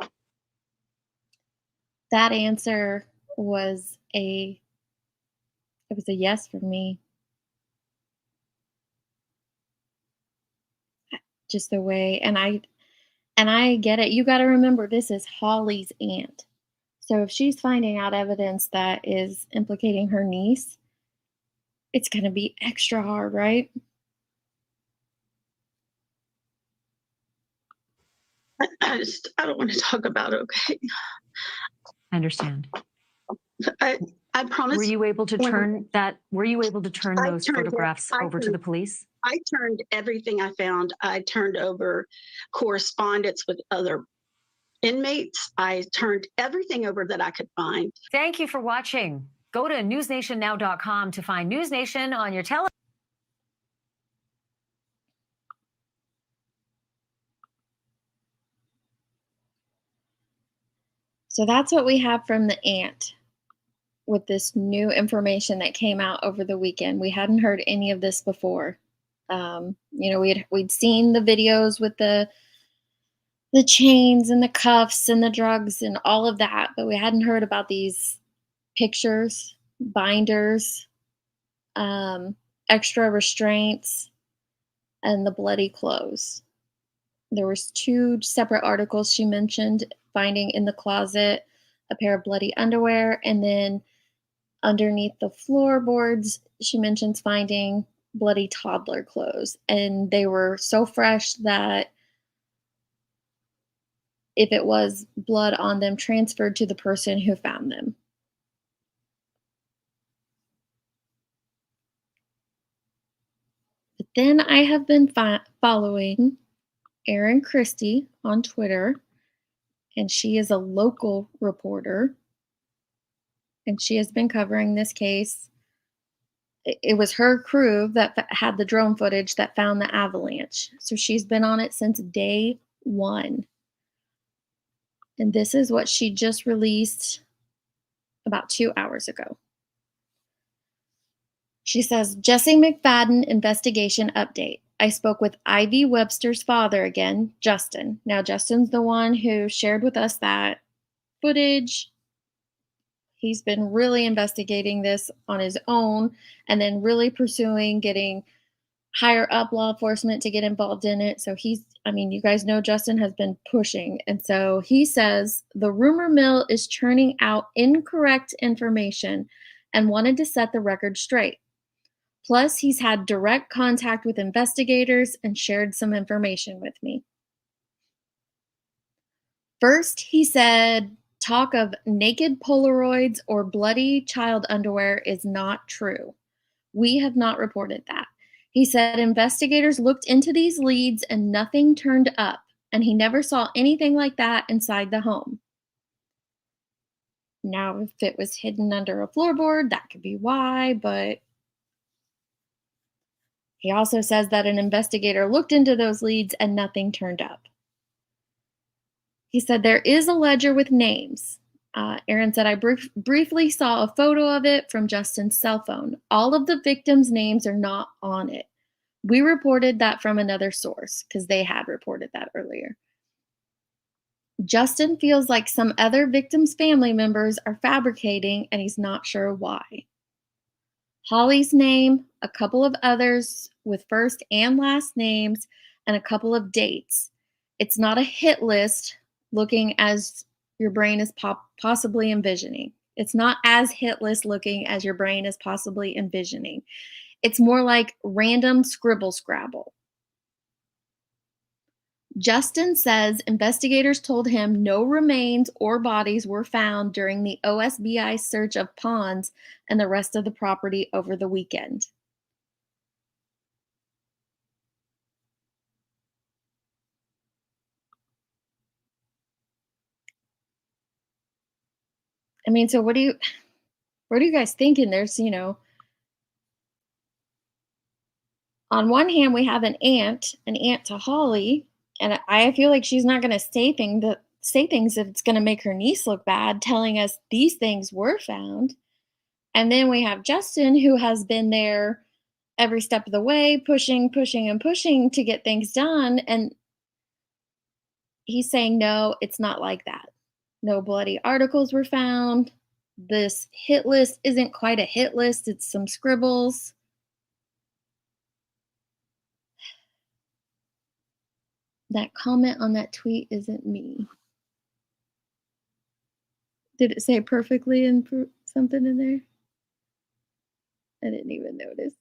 That answer was a yes for me. Just the way, and I get it. You got to remember, this is Holly's aunt. So if she's finding out evidence that is implicating her niece, it's going to be extra hard, right? I don't want to talk about it, okay? I understand. I promise. Were you able to when turn I those turned it- photographs I over to turned- the police? I turned everything I found. I turned over correspondence with other inmates. I turned everything over that I could find. Thank you for watching. Go to newsnationnow.com to find Newsnation on your television. So that's what we have from the aunt with this new information that came out over the weekend. We hadn't heard any of this before. We'd seen the videos with the chains and the cuffs and the drugs and all of that, but we hadn't heard about these pictures, binders, extra restraints, and the bloody clothes. There was 2 separate articles she mentioned finding in the closet a pair of bloody underwear, and then underneath the floorboards, she mentions finding bloody toddler clothes, and they were so fresh that if it was blood on them, transferred to the person who found them. But then I have been following Erin Christie on Twitter, and she is a local reporter, and she has been covering this case. It was her crew that had the drone footage that found the avalanche. So she's been on it since day 1. And this is what she just released about 2 hours ago. She says, Jesse McFadden investigation update. I spoke with Ivy Webster's father again, Justin. Now, Justin's the one who shared with us that footage. He's been really investigating this on his own and then really pursuing getting higher up law enforcement to get involved in it. So you guys know Justin has been pushing. And so he says the rumor mill is churning out incorrect information and wanted to set the record straight. Plus, he's had direct contact with investigators and shared some information with me. First, he said talk of naked Polaroids or bloody child underwear is not true. We have not reported that. He said investigators looked into these leads and nothing turned up, and he never saw anything like that inside the home. Now, if it was hidden under a floorboard, that could be why, but he also says that an investigator looked into those leads and nothing turned up. He said there is a ledger with names. Erin said, I briefly saw a photo of it from Justin's cell phone. All of the victims' names are not on it. We reported that from another source because they had reported that earlier. Justin feels like some other victims' family members are fabricating and he's not sure why. Holly's name, a couple of others with first and last names, and a couple of dates. It's not a hit list looking as your brain is possibly envisioning. It's not as hit list looking as your brain is possibly envisioning. It's more like random scribble scrabble. Justin says investigators told him no remains or bodies were found during the OSBI search of ponds and the rest of the property over the weekend. So what are you guys thinking? There's, on one hand, we have an aunt to Holly, and I feel like she's not going to say things if it's going to make her niece look bad, telling us these things were found. And then we have Justin, who has been there every step of the way, pushing, pushing, and pushing to get things done. And he's saying, no, it's not like that. No bloody articles were found. This hit list isn't quite a hit list, it's some scribbles. That comment on that tweet isn't me. Did it say perfectly and something in there? I didn't even notice.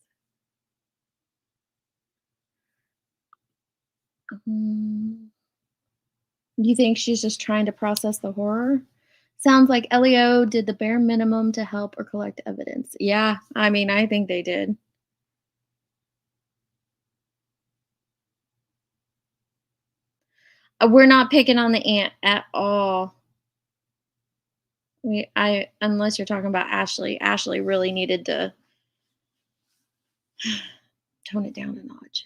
You think she's just trying to process the horror? Sounds like LEO did the bare minimum to help or collect evidence. Yeah, I mean, I think they did. We're not picking on the aunt at all. Unless you're talking about Ashley. Ashley really needed to tone it down a notch.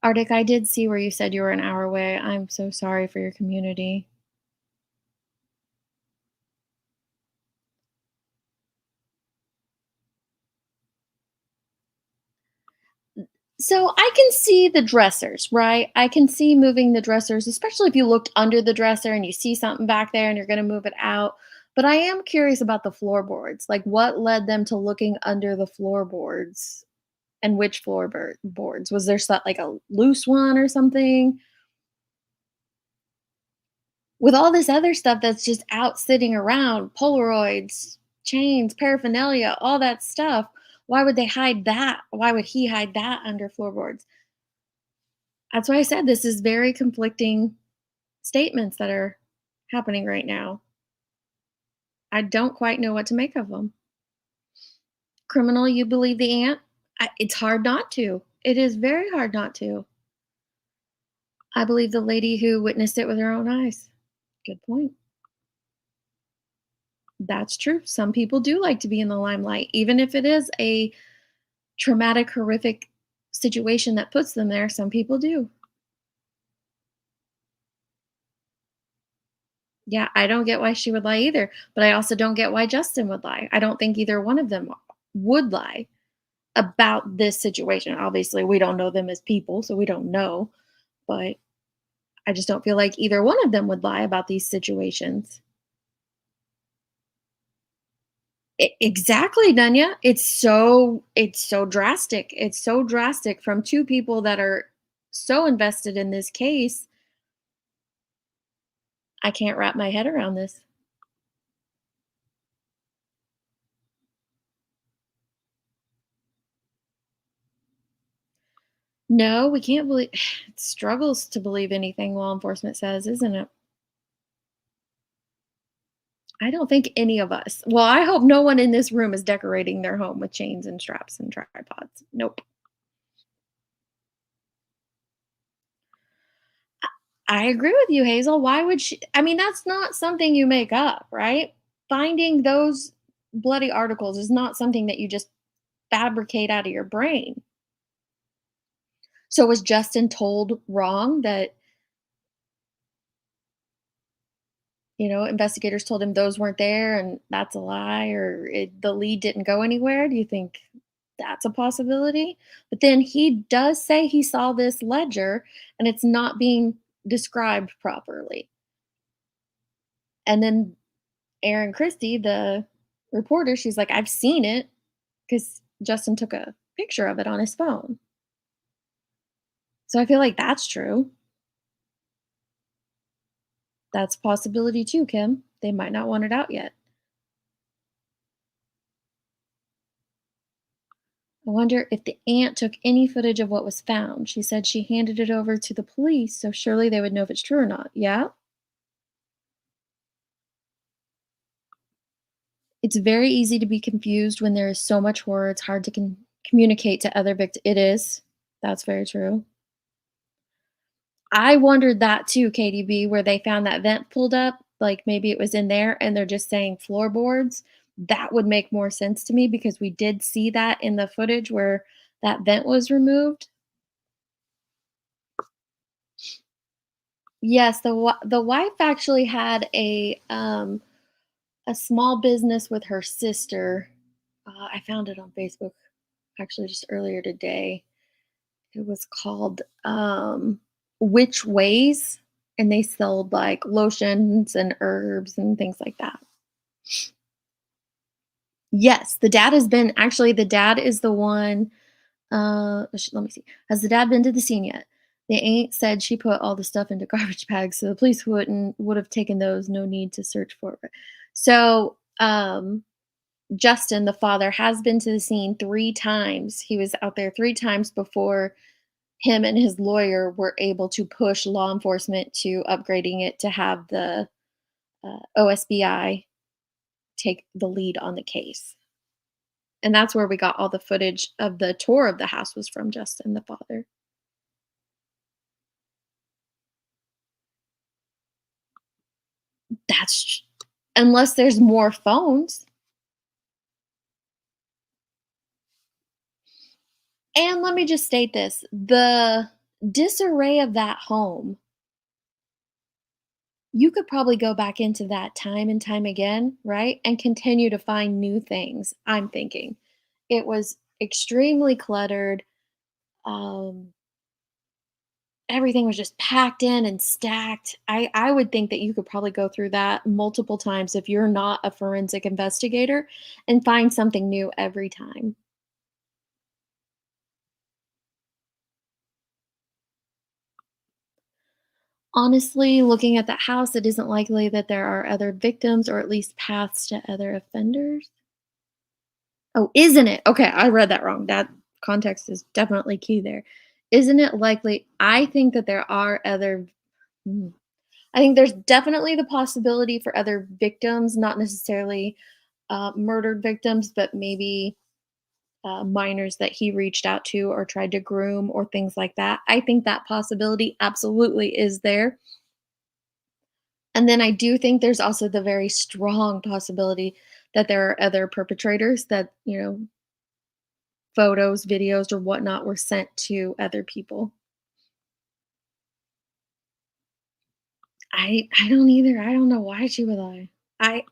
Arctic, I did see where you said you were an hour away. I'm so sorry for your community. So I can see the dressers, right? I can see moving the dressers, especially if you looked under the dresser and you see something back there and you're going to move it out. But I am curious about the floorboards. Like, what led them to looking under the floorboards, and which boards? Was there like a loose one or something? With all this other stuff that's just out sitting around, Polaroids, chains, paraphernalia, all that stuff, why would they hide that? Why would he hide that under floorboards? That's why I said this is very conflicting statements that are happening right now. I don't quite know what to make of them. Criminal, you believe the aunt? It's hard not to. It is very hard not to. I believe the lady who witnessed it with her own eyes. Good point. That's true. Some people do like to be in the limelight, even if it is a traumatic, horrific situation that puts them there. Some people do. Yeah, I don't get why she would lie either, but I also don't get why Justin would lie. I don't think either one of them would lie about this situation. Obviously, we don't know them as people, so we don't know, but I just don't feel like either one of them would lie about these situations. Exactly, Dunya. It's so drastic. It's so drastic from two people that are so invested in this case. I can't wrap my head around this. No, we can't believe it struggles to believe anything law enforcement says, isn't it? I don't think any of us. Well, I hope no one in this room is decorating their home with chains and straps and tripods. Nope. I agree with you, Hazel. Why would she? I mean, that's not something you make up, right? Finding those bloody articles is not something that you just fabricate out of your brain. So was Justin told wrong that, investigators told him those weren't there and that's a lie, or the lead didn't go anywhere? Do you think that's a possibility? But then he does say he saw this ledger and it's not being described properly. And then Erin Christie, the reporter, she's like, I've seen it because Justin took a picture of it on his phone. So I feel like that's true. That's a possibility too, Kim. They might not want it out yet. I wonder if the aunt took any footage of what was found. She said she handed it over to the police, so surely they would know if it's true or not. Yeah? It's very easy to be confused when there is so much horror. It's hard to communicate to other victims. It is. That's very true. I wondered that too, KDB, where they found that vent pulled up. Like maybe it was in there and they're just saying floorboards. That would make more sense to me because we did see that in the footage where that vent was removed. Yes, the wife actually had a a small business with her sister. I found it on Facebook actually just earlier today. It was called Which Ways, and they sold like lotions and herbs and things like that. Yes, the dad has been actually the dad is the one. Let me see. Has the dad been to the scene yet? The aunt said she put all the stuff into garbage bags, so the police would have taken those. No need to search for it. So, Justin, the father, has been to the scene 3 times. He was out there 3 times before him and his lawyer were able to push law enforcement to upgrading it to have the OSBI take the lead on the case. And that's where we got all the footage of the tour of the house was from Justin, the father. That's unless there's more phones. And let me just state this, the disarray of that home, you could probably go back into that time and time again, right? And continue to find new things, I'm thinking. It was extremely cluttered. Um, Everything was just packed in and stacked. I would think that you could probably go through that multiple times if you're not a forensic investigator and find something new every time. Honestly, looking at that house, it isn't likely that there are other victims or at least paths to other offenders. Oh, isn't it? Okay, I read that wrong. That context is definitely key there. Isn't it likely? I think that there are other. Hmm, I think there's definitely the possibility for other victims, not necessarily murdered victims, but maybe minors that he reached out to or tried to groom or things like that. I think that possibility absolutely is there. And then I do think there's also the very strong possibility that there are other perpetrators that, photos, videos, or whatnot were sent to other people. I don't either. I don't know why she would lie. I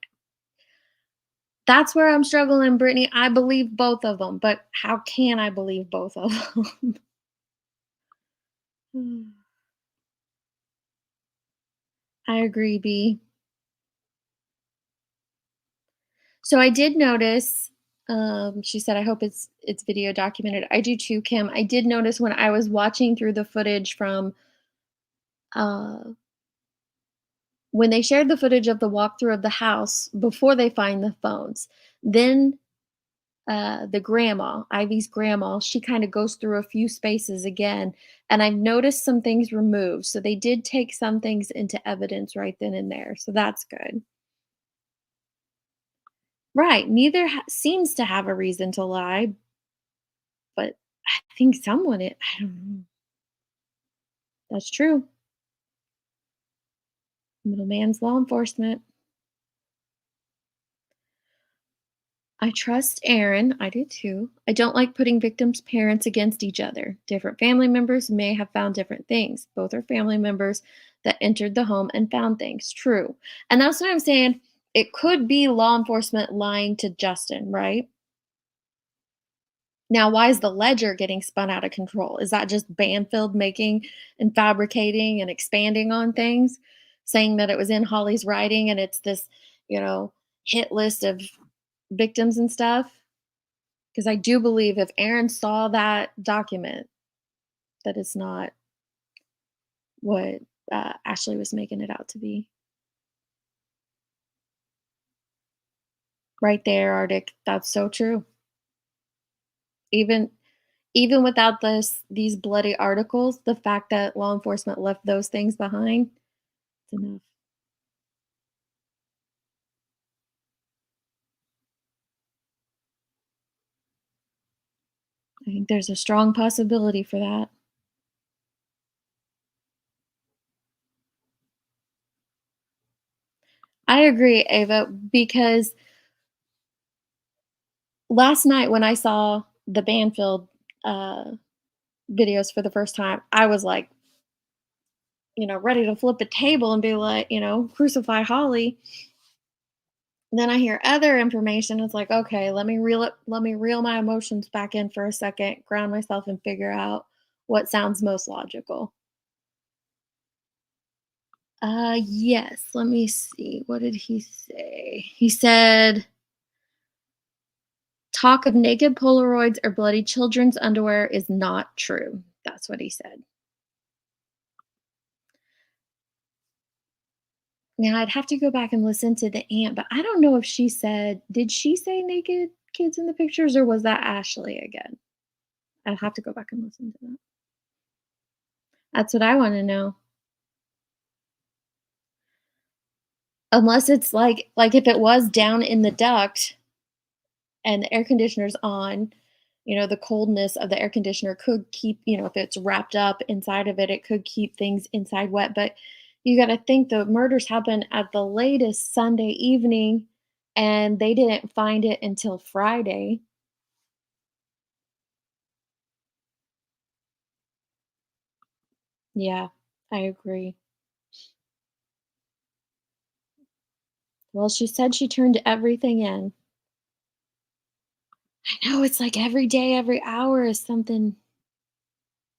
That's where I'm struggling, Brittany. I believe both of them, but how can I believe both of them? I agree, B. So I did notice, she said, "I hope it's video documented." I do too, Kim. I did notice when I was watching through the footage from, uh, when they shared the footage of the walkthrough of the house before they find the phones, then, the grandma, Ivy's grandma, she kinda goes through a few spaces again, and I've noticed some things removed, so they did take some things into evidence right then and there, so that's good. Right, neither seems to have a reason to lie, but I think someone I don't know. That's true. Middleman's law enforcement. I trust Aaron. I do too. I don't like putting victims' parents against each other. Different family members may have found different things. Both are family members that entered the home and found things. True. And that's what I'm saying. It could be law enforcement lying to Justin, right? Now, why is the ledger getting spun out of control? Is that just Banfield making and fabricating and expanding on things, saying that it was in Holly's writing and it's this, you know, hit list of victims and stuff? Because I do believe if Aaron saw that document, that it's not what Ashley was making it out to be. Right there, Arctic. That's so true. Even even without these bloody articles, the fact that law enforcement left those things behind, it's enough. I think there's a strong possibility for that. I agree, Ava, because last night when I saw the Banfield uh, videos for the first time, I was like, ready to flip a table and be like, crucify Holly. Then I hear other information. It's like, okay, let me reel my emotions back in for a second, ground myself and figure out what sounds most logical. Yes, let me see. What did he say? He said talk of naked Polaroids or bloody children's underwear is not true. That's what he said. Now I'd have to go back and listen to the aunt, but I don't know if she said, did she say naked kids in the pictures or was that Ashley again? I'd have to go back and listen to that. That's what I want to know. Unless it's like if it was down in the duct and the air conditioner's on, the coldness of the air conditioner could keep, if it's wrapped up inside of it, it could keep things inside wet. But you got to think the murders happened at the latest Sunday evening and they didn't find it until Friday. Yeah, I agree. Well, she said she turned everything in. I know it's like every day, every hour is something,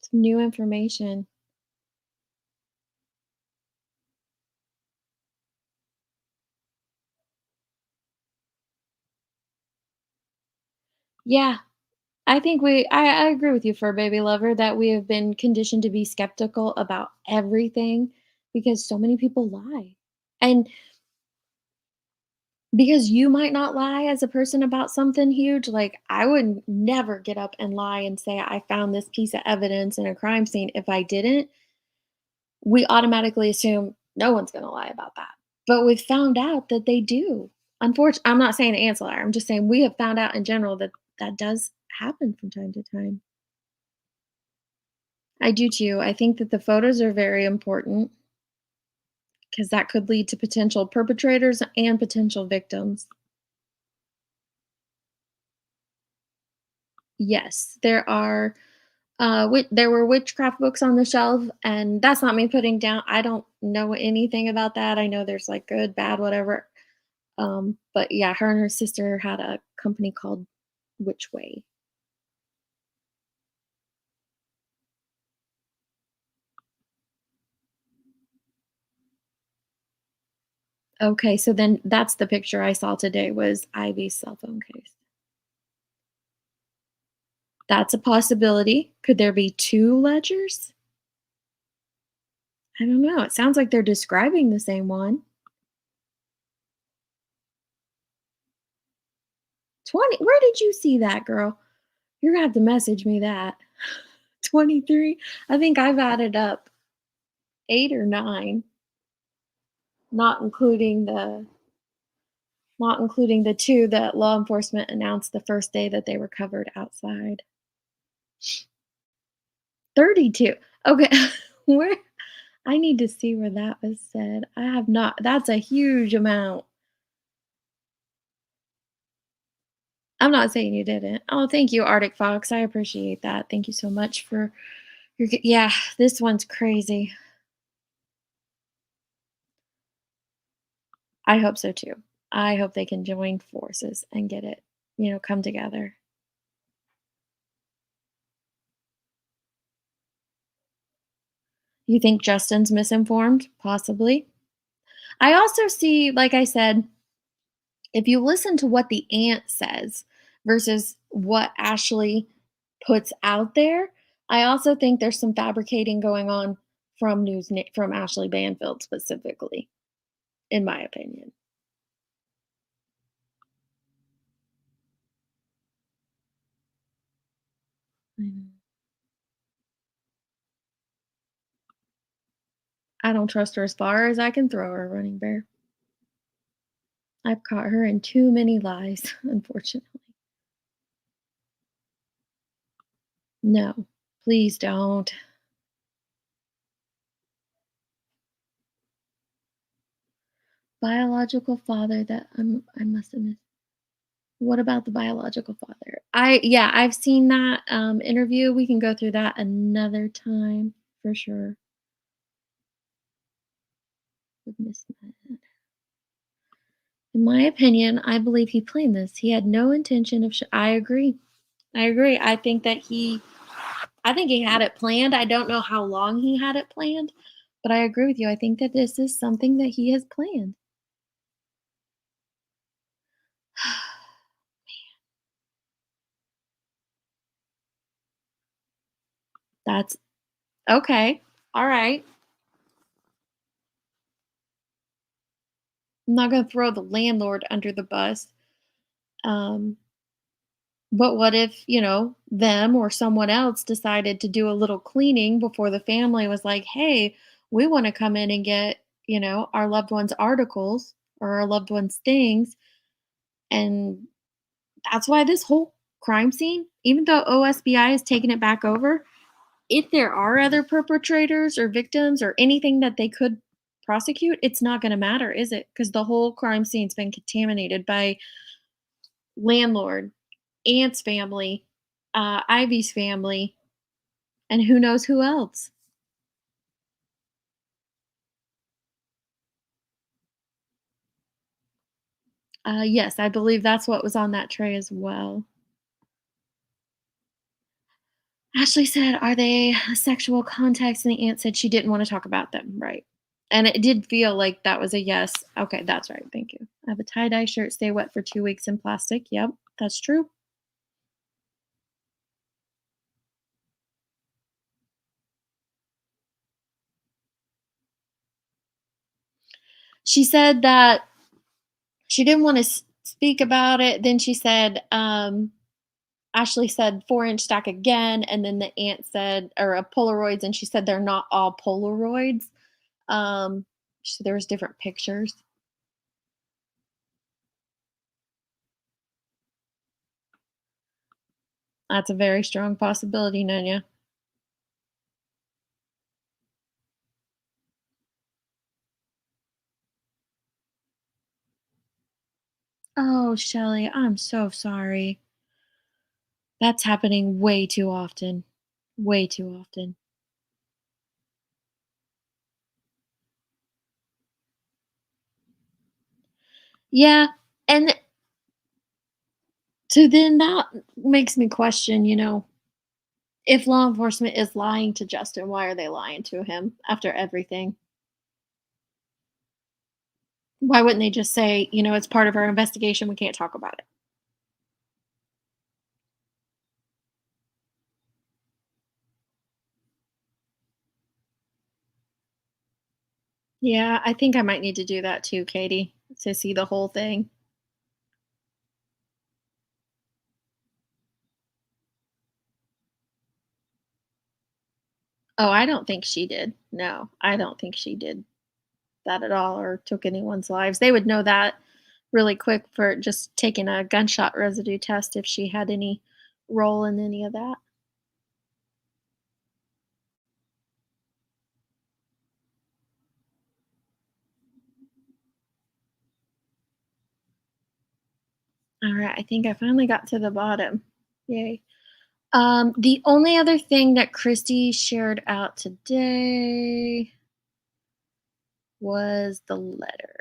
some new information. Yeah, I think I agree with you, fur baby lover, that we have been conditioned to be skeptical about everything because so many people lie. And because you might not lie as a person about something huge, like I would never get up and lie and say I found this piece of evidence in a crime scene. If I didn't, we automatically assume no one's going to lie about that. But we've found out that they do. Unfortunately, I'm not saying Aunt's a liar. I'm just saying we have found out in general that that does happen from time to time. I do too. I think that the photos are very important because that could lead to potential perpetrators and potential victims. Yes, there were witchcraft books on the shelf, and that's not me putting down. I don't know anything about that. I know there's like good, bad, whatever. But yeah, her and her sister had a company called Witchway. Okay, so then that's the picture I saw today was Ivy's cell phone case. That's a possibility. Could there be 2 ledgers? I don't know. It sounds like they're describing the same one. 20, where did you see that, girl? You're gonna have to message me that. 23? I think I've added up 8 or 9, not including the not including the 2 that law enforcement announced the first day that they were covered outside. 32. Okay. Where I need to see where that was said. I have not, that's a huge amount. I'm not saying you didn't. Oh, thank you, Arctic Fox. I appreciate that. Thank you so much for yeah, this one's crazy. I hope so too. I hope they can join forces and get it, come together. You think Justin's misinformed? Possibly. I also see, like I said, if you listen to what the aunt says versus what Ashley puts out there, I also think there's some fabricating going on from from Ashley Banfield specifically, in my opinion. I know. I don't trust her as far as I can throw her, Running Bear. I've caught her in too many lies, unfortunately. No, please don't. Biological father that I must have missed. What about the biological father? Yeah, I've seen that interview. We can go through that another time for sure. With Miss Med. In my opinion, I believe he planned this. He had no intention of I agree. I agree. I think he had it planned. I don't know how long he had it planned, but I agree with you. I think that this is something that he has planned. That's okay. All right. I'm not going to throw the landlord under the bus. Um, but what if, them or someone else decided to do a little cleaning before the family was like, hey, we want to come in and get, our loved ones' articles or our loved ones' things. And that's why this whole crime scene, even though OSBI has taken it back over, if there are other perpetrators or victims or anything that they could prosecute, it's not going to matter, is it? Because the whole crime scene's been contaminated by landlord, aunt's family, Ivy's family, and who knows who else. Yes, I believe that's what was on that tray as well. Ashley said, "Are they sexual contacts?" And the aunt said she didn't want to talk about them. Right. And it did feel like that was a yes. Okay, that's right. Thank you. I have a tie dye shirt, stay wet for 2 weeks in plastic. Yep, that's true. She said that she didn't want to speak about it. Then she said, Ashley said 4-inch stack again. And then the aunt said, or Polaroids. And she said they're not all Polaroids. She said there was different pictures. That's a very strong possibility, Nanya. Oh, Shelly, I'm so sorry. That's happening way too often. Way too often. Yeah, and so then that makes me question, if law enforcement is lying to Justin, why are they lying to him after everything? Why wouldn't they just say, it's part of our investigation, we can't talk about it? Yeah, I think I might need to do that too, Katie, to see the whole thing. Oh, I don't think she did. No, I don't think she did that at all or took anyone's lives. They would know that really quick for just taking a gunshot residue test if she had any role in any of that. All right, I think I finally got to the bottom. Yay. The only other thing that Christy shared out today was the letter.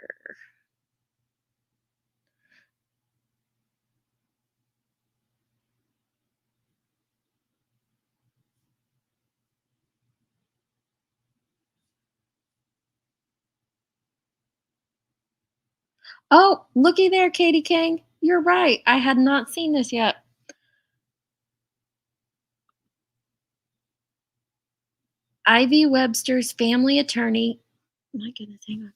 Oh, looky there, Katie King. You're right. I had not seen this yet. Ivy Webster's family attorney. My goodness, hang on.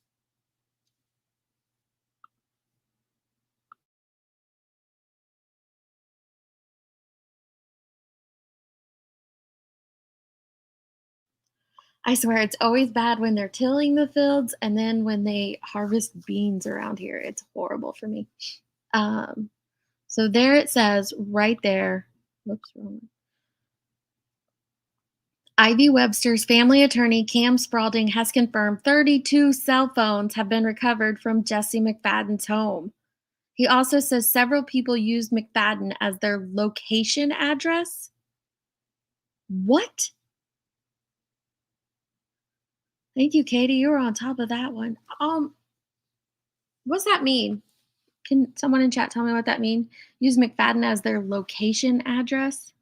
I swear it's always bad when they're tilling the fields and then when they harvest beans around here. It's horrible for me. Um, so there it says right there. Whoops, wrong one. Ivy Webster's family attorney, Cam Spaulding, has confirmed 32 cell phones have been recovered from Jesse McFadden's home. He also says several people used McFadden as their location address. What? Thank you, Katie. You were on top of that one. What's that mean? Can someone in chat tell me what that means? Use McFadden as their location address?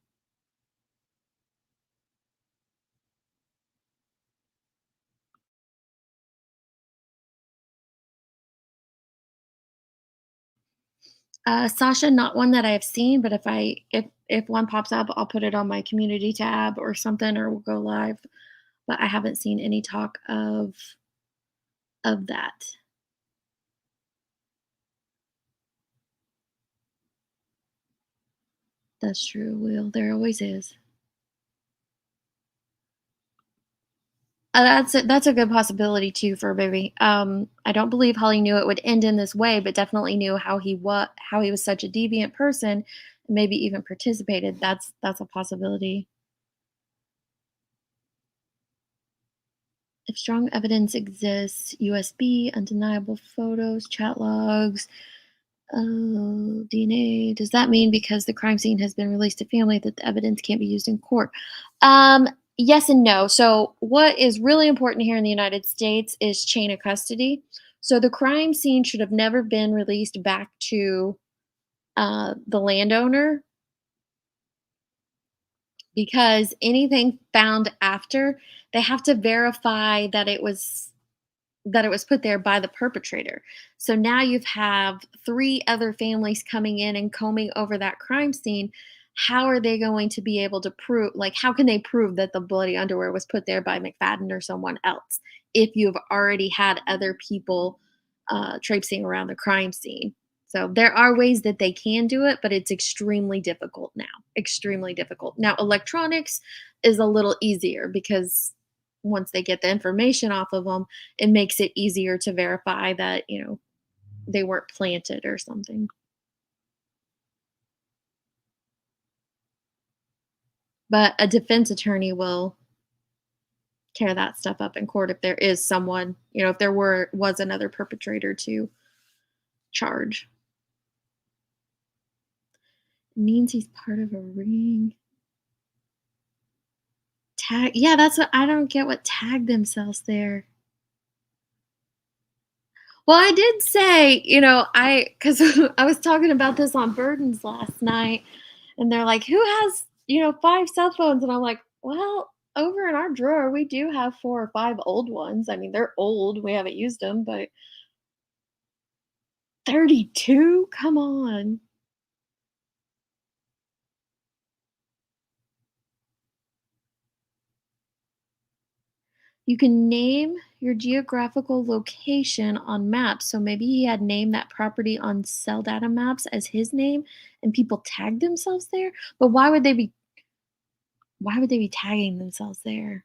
Sasha, not one that I have seen, but if one pops up, I'll put it on my community tab or something, or we'll go live. But I haven't seen any talk of that. That's true, Will. There always is. That's a good possibility too for a baby. I don't believe Holly knew it would end in this way, but definitely knew how he was such a deviant person, and maybe even participated. That's a possibility. If strong evidence exists, USB, undeniable photos, chat logs, DNA. Does that mean because the crime scene has been released to family that the evidence can't be used in court? Um, yes and no. So, what is really important here in the United States is chain of custody. So, the crime scene should have never been released back to the landowner because anything found after, they have to verify that it was put there by the perpetrator. So now you've have 3 other families coming in and combing over that crime scene. How are they going to be able to prove, like, how can they prove that the bloody underwear was put there by McFadden or someone else if you've already had other people traipsing around the crime scene? So there are ways that they can do it, but it's extremely difficult now. Extremely difficult. Now, electronics is a little easier because once they get the information off of them, it makes it easier to verify that, they weren't planted or something. But a defense attorney will tear that stuff up in court if there is someone, if there was another perpetrator to charge. It means he's part of a ring. Tag, yeah, that's what I don't get what tagged themselves there. Well, I did say, because I was talking about this on Burdens last night, and they're like, "Who has, 5 cell phones?" And I'm like, "Well, over in our drawer, we do have 4 or 5 old ones. I mean, they're old. We haven't used them, but 32? Come on." You can name your geographical location on maps. So maybe he had named that property on cell data maps as his name and people tagged themselves there. But why would they be tagging themselves there?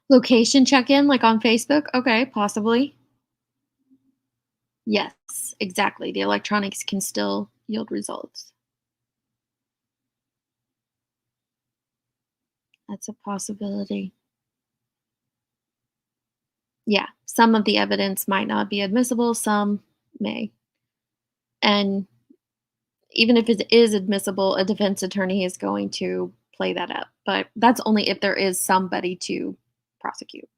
Location check-in like on Facebook? Okay, possibly. Yes, exactly. The electronics can still yield results. That's a possibility. Yeah, some of the evidence might not be admissible, some may. And even if it is admissible, a defense attorney is going to play that up. But that's only if there is somebody to prosecute.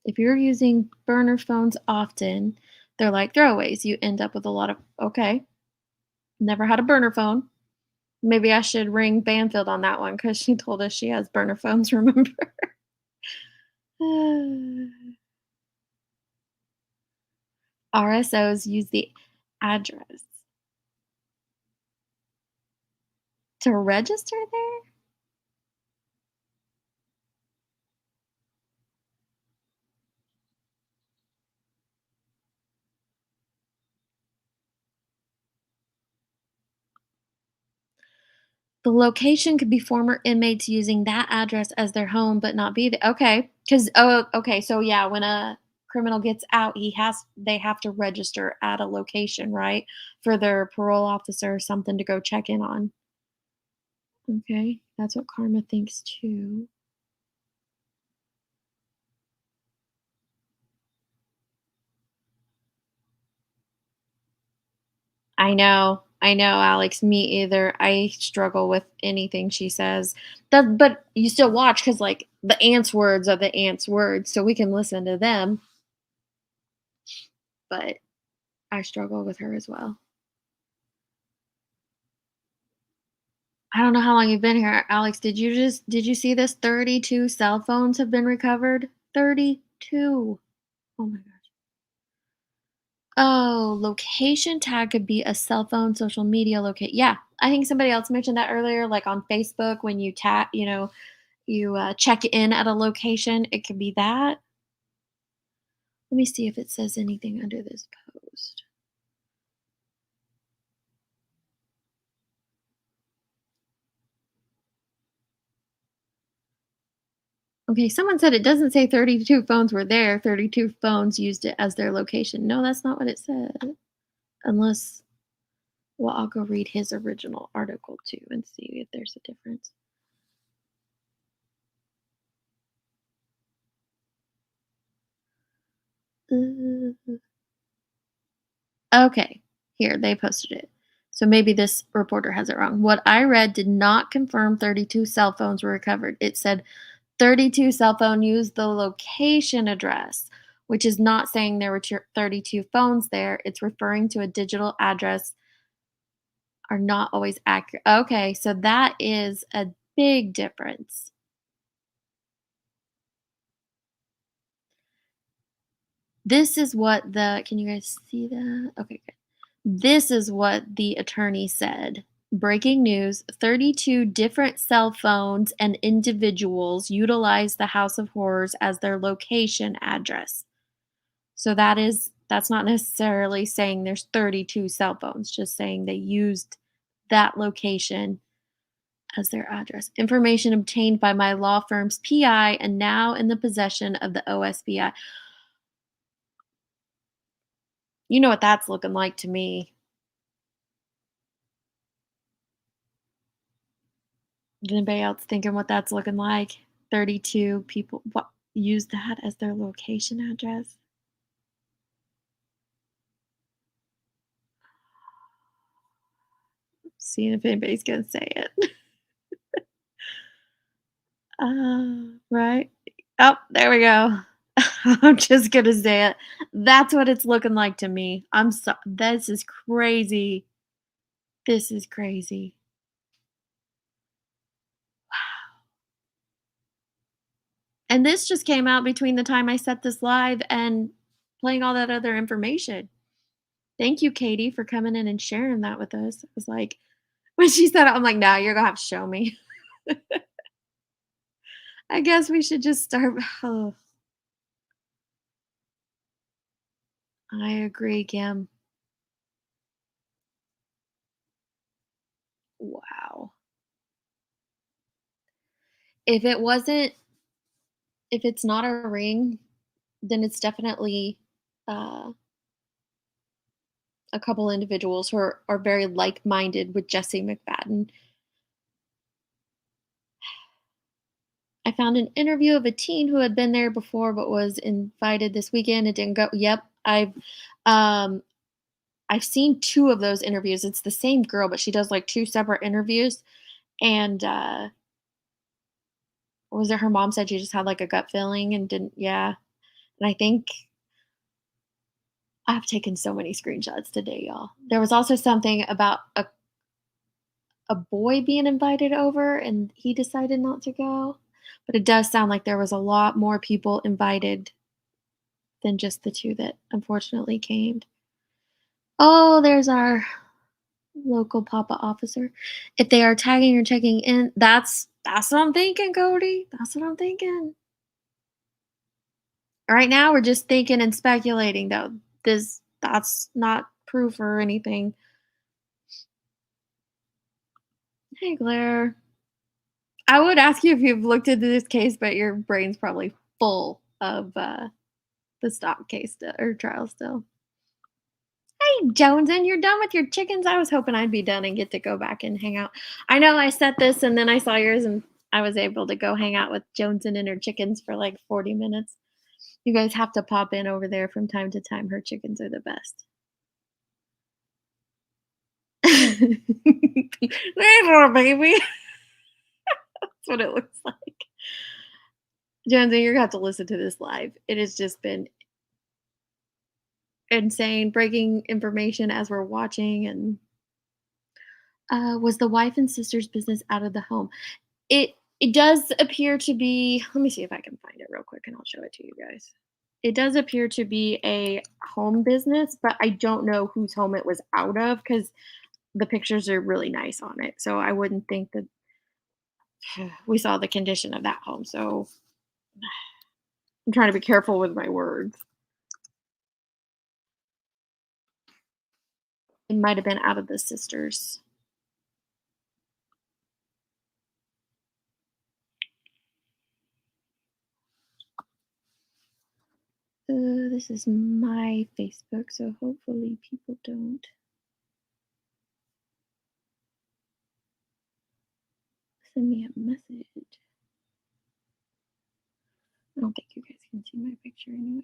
If you're using burner phones often, they're like throwaways. You end up with a lot of, okay, never had a burner phone. Maybe I should ring Banfield on that one because she told us she has burner phones, remember? RSOs use the address to register there? The location could be former inmates using that address as their home, but not be the okay. Because okay, so yeah, when a criminal gets out, they have to register at a location, right? For their parole officer or something to go check in on. Okay, that's what Karma thinks too. I know, Alex. Me either. I struggle with anything she says. But you still watch because, like, the aunt's words are the aunt's words, so we can listen to them. But I struggle with her as well. I don't know how long you've been here, Alex. Did you see this? 32 cell phones have been recovered. 32. Oh my gosh. Oh, location tag could be a cell phone, social media locate. Yeah, I think somebody else mentioned that earlier, like on Facebook when you tap, you check in at a location. It could be that. Let me see if it says anything under this post. Okay, someone said it doesn't say 32 phones were there. 32 phones used it as their location. No, that's not what it said. Unless, well, I'll go read his original article too and see if there's a difference. Uh, Okay, here, they posted it. So maybe this reporter has it wrong. What I read did not confirm 32 cell phones were recovered. It said 32 cell phone used the location address, which is not saying there were 32 phones there. It's referring to a digital address are not always accurate. Okay, so that is a big difference. This is what can you guys see that? Okay, good. This is what the attorney said. Breaking news, 32 different cell phones and individuals utilize the House of Horrors as their location address. So that's not necessarily saying there's 32 cell phones, just saying they used that location as their address. Information obtained by my law firm's PI and now in the possession of the OSBI. You know what that's looking like to me. Is anybody else thinking what that's looking like? 32 people what use that as their location address? Seeing if anybody's gonna say it. Right. Oh, there we go. I'm just gonna say it. That's what it's looking like to me. This is crazy. This is crazy. And this just came out between the time I set this live and playing all that other information. Thank you, Katie, for coming in and sharing that with us. It was like when she said it, I'm like, "No, you're gonna have to show me." I guess we should just start. Oh, I agree, Kim. Wow. If it wasn't, if it's not a ring, then it's definitely uh, a couple individuals who are very like-minded with Jesse McFadden. I found an interview of a teen who had been there before but was invited this weekend. It didn't go. Yep, um I've seen 2 of those interviews. It's the same girl, but she does like 2 separate interviews. And was it her mom said she just had like a gut feeling and didn't, yeah. And I think I've taken so many screenshots today, y'all. There was also something about a boy being invited over and he decided not to go. But it does sound like there was a lot more people invited than just the 2 that unfortunately came. Oh, there's our local Papa officer. If they are tagging or checking in, that's what I'm thinking, Cody. That's what I'm thinking. Right now, we're just thinking and speculating, though. That's not proof or anything. Hey, Claire. I would ask you if you've looked into this case, but your brain's probably full of the stock case or trial still. Hey, Joneson, you're done with your chickens? I was hoping I'd be done and get to go back and hang out. I know I set this and then I saw yours and I was able to go hang out with Joneson and her chickens for like 40 minutes. You guys have to pop in over there from time to time. Her chickens are the best. Hey, little baby. That's what it looks like. Jonesy, you're gonna have to listen to this live. It has just been insane, breaking information as we're watching. And was the wife and sister's business out of the home? It does appear to be. Let me see if I can find it real quick, and I'll show it to you guys. It does appear to be a home business, but I don't know whose home it was out of because the pictures are really nice on it. So I wouldn't think that we saw the condition of that home. So I'm trying to be careful with my words. It might have been out of the sisters. This is my Facebook, so hopefully people don't send me a message. I don't think you guys can see my picture anyway.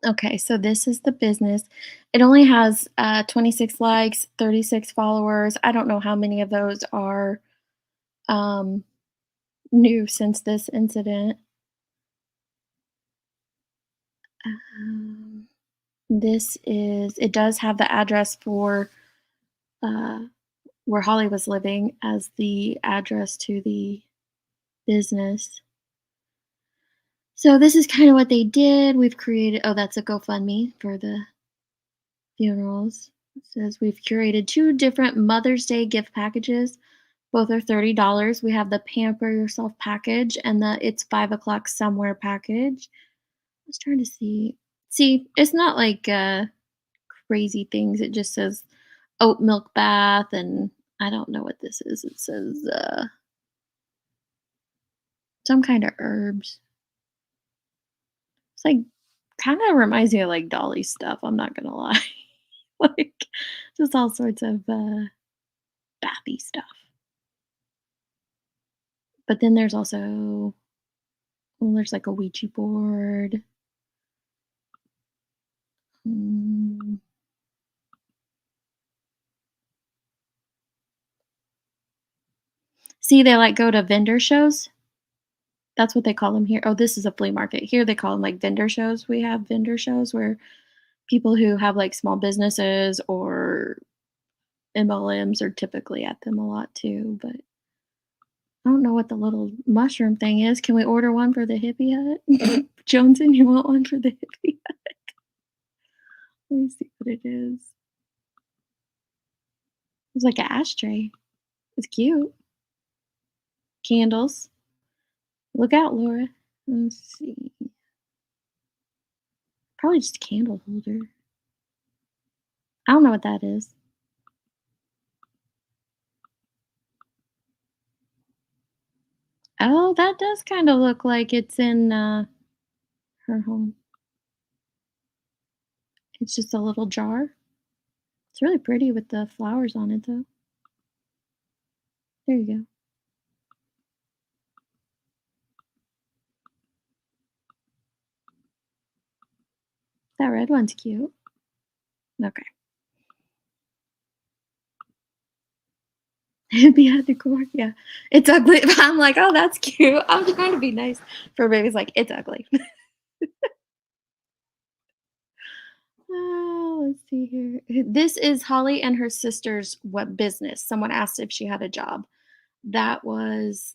Okay, so this is the business. It only has 26 likes, 36 followers. I don't know how many of those are um, new since this incident. Um, it does have the address for uh, where Holly was living as the address to the business. So this is kind of what they did. We've created, oh, that's a GoFundMe for the funerals. It says we've curated 2 different Mother's Day gift packages. Both are $30. We have the Pamper Yourself package and the It's 5 o'clock Somewhere package. I was trying to see. See, it's not like crazy things. It just says oat milk bath, and I don't know what this is. It says some kind of herbs. It's like kind of reminds me of like Dolly stuff. I'm not gonna lie, like just all sorts of bathy stuff. But then there's also there's like a Ouija board. Mm. See, they like go to vendor shows. That's what they call them here. Oh, this is a flea market. Here they call them like vendor shows. We have vendor shows where people who have like small businesses or MLMs are typically at them a lot too. But I don't know what the little mushroom thing is. Can we order one for the hippie hut? Johnson, you want one for the hippie hut? Let me see what it is. It's like an ashtray. It's cute. Candles. Look out, Laura. Let's see. Probably just a candle holder. I don't know what that is. Oh, that does kind of look like it's in her home. It's just a little jar. It's really pretty with the flowers on it, though. There you go. That red one's cute. Okay. Behind the core, yeah. It's ugly. I'm like, oh, that's cute. I'm trying to be nice. For baby's like, it's ugly. Oh, let's see here. This is Holly and her sister's web business. Someone asked if she had a job. That was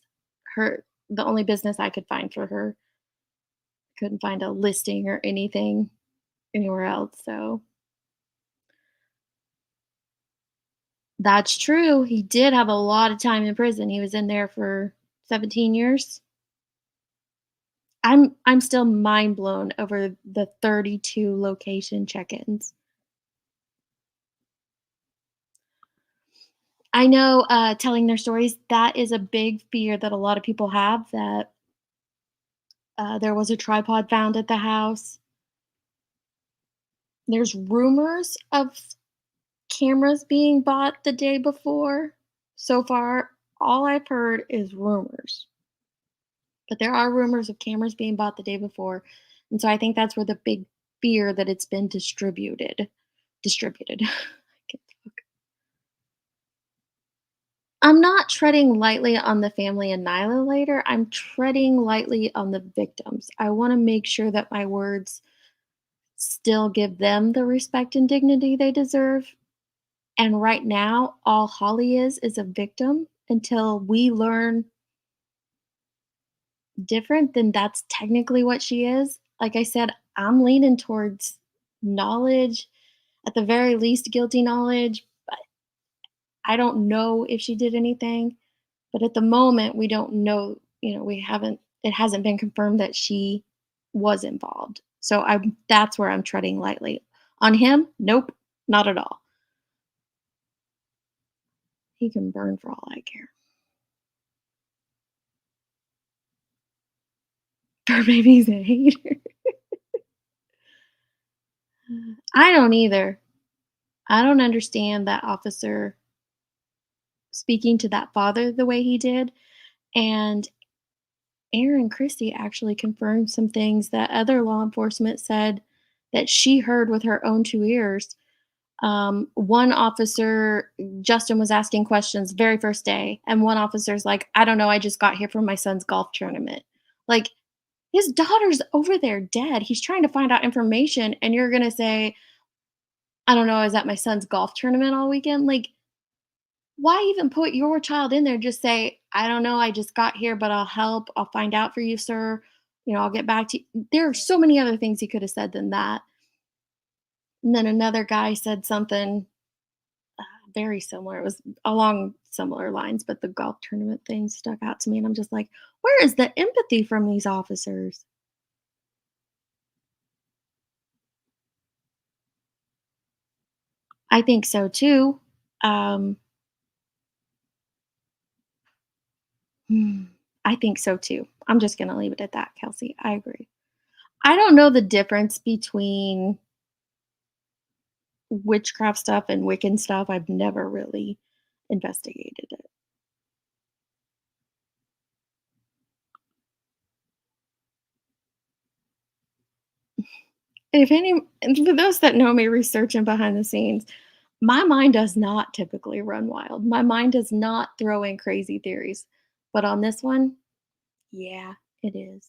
her the only business I could find for her. Couldn't find a listing or anything anywhere else. So that's true. He did have a lot of time in prison. He was in there for 17 years. I'm still mind blown over the 32 location check-ins. I know, telling their stories, that is a big fear that a lot of people have, that, there was a tripod found at the house. There's rumors of cameras being bought the day before. So far, all I've heard is rumors. But there are rumors of cameras being bought the day before, and so I think that's where the big fear that it's been distributed. I'm not treading lightly on the family annihilator, I'm treading lightly on the victims. I wanna make sure that my words still give them the respect and dignity they deserve, and right now, all Holly is a victim until we learn different, then that's technically what she is. Like I said, I'm leaning towards knowledge, at the very least, guilty knowledge, but I don't know if she did anything. But at the moment, we don't know, we haven't it hasn't been confirmed that she was involved. So that's where I'm treading lightly. On him, nope, not at all. He can burn for all I care. Or maybe he's a hater. I don't either. I don't understand that officer speaking to that father the way he did. And Erin Christie actually confirmed some things that other law enforcement said that she heard with her own two ears. One officer, Justin was asking questions very first day, and one officer's like, I don't know, I just got here from my son's golf tournament. Like, his daughter's over there dead. He's trying to find out information, and you're gonna say, I don't know, I was at my son's golf tournament all weekend. Like, why even put your child in there? Just say, "I don't know, I just got here, but I'll help. I'll find out for you, sir. I'll get back to you." There are so many other things he could have said than that. And then another guy said something very similar. It was along similar lines, but the golf tournament thing stuck out to me, and I'm just like, where is the empathy from these officers? I think so too. Um, hmm, I think so too. I'm just gonna leave it at that, Kelsey. I agree. I don't know the difference between witchcraft stuff and Wiccan stuff. I've never really investigated it. If any, and for those that know me researching behind the scenes, my mind does not typically run wild. My mind does not throw in crazy theories. But on this one, yeah, it is.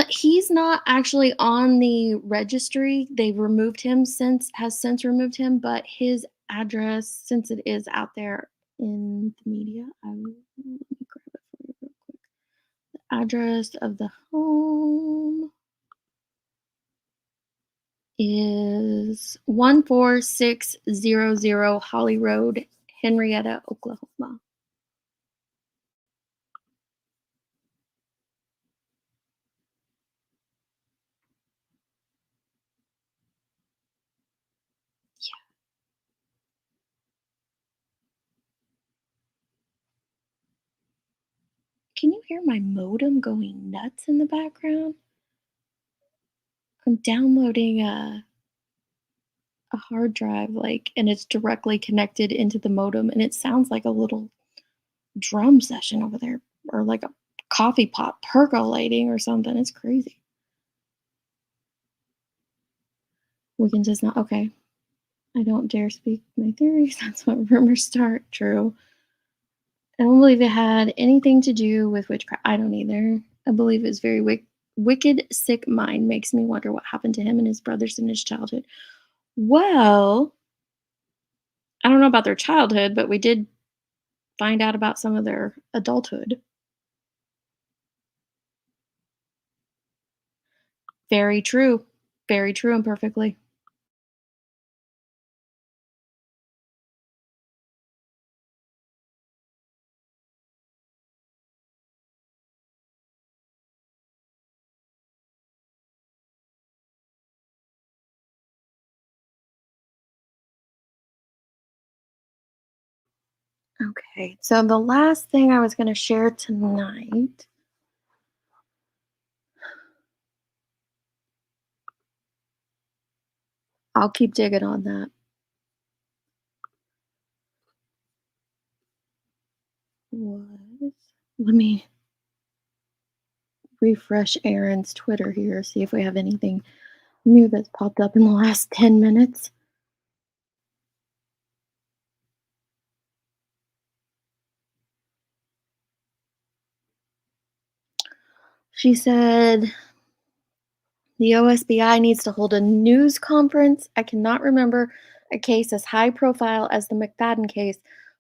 He's not actually on the registry. They've removed him has since removed him, but his address, since it is out there in the media, let me grab it for you real quick. The address of the home is 14600 Holly Road, Henryetta, Oklahoma. Can you hear my modem going nuts in the background? I'm downloading a hard drive, like, and it's directly connected into the modem, and it sounds like a little drum session over there, or like a coffee pot percolating or something. It's crazy. We can just not okay. I don't dare speak my theories. That's what rumors start. True. I don't believe it had anything to do with witchcraft. I don't either. I believe his very wicked, sick mind makes me wonder what happened to him and his brothers in his childhood. Well, I don't know about their childhood, but we did find out about some of their adulthood. Very true. Very true and perfectly. Okay, so the last thing I was going to share tonight I'll keep digging on that. Was Let me refresh Erin's Twitter here, see if we have anything new that's popped up in the last 10 minutes. She said the OSBI needs to hold a news conference. I cannot remember a case as high profile as the McFadden case,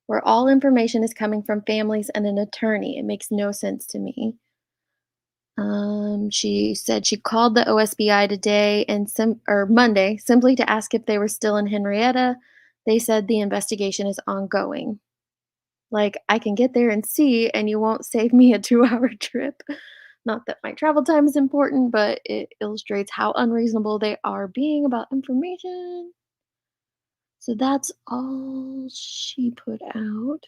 where all information is coming from families and an attorney. It makes no sense to me. She said she called the OSBI today or Monday simply to ask if they were still in Henrietta. They said the investigation is ongoing. Like, I can get there and see, and you won't save me a 2-hour trip. Not that my travel time is important, but it illustrates how unreasonable they are being about information. So that's all she put out.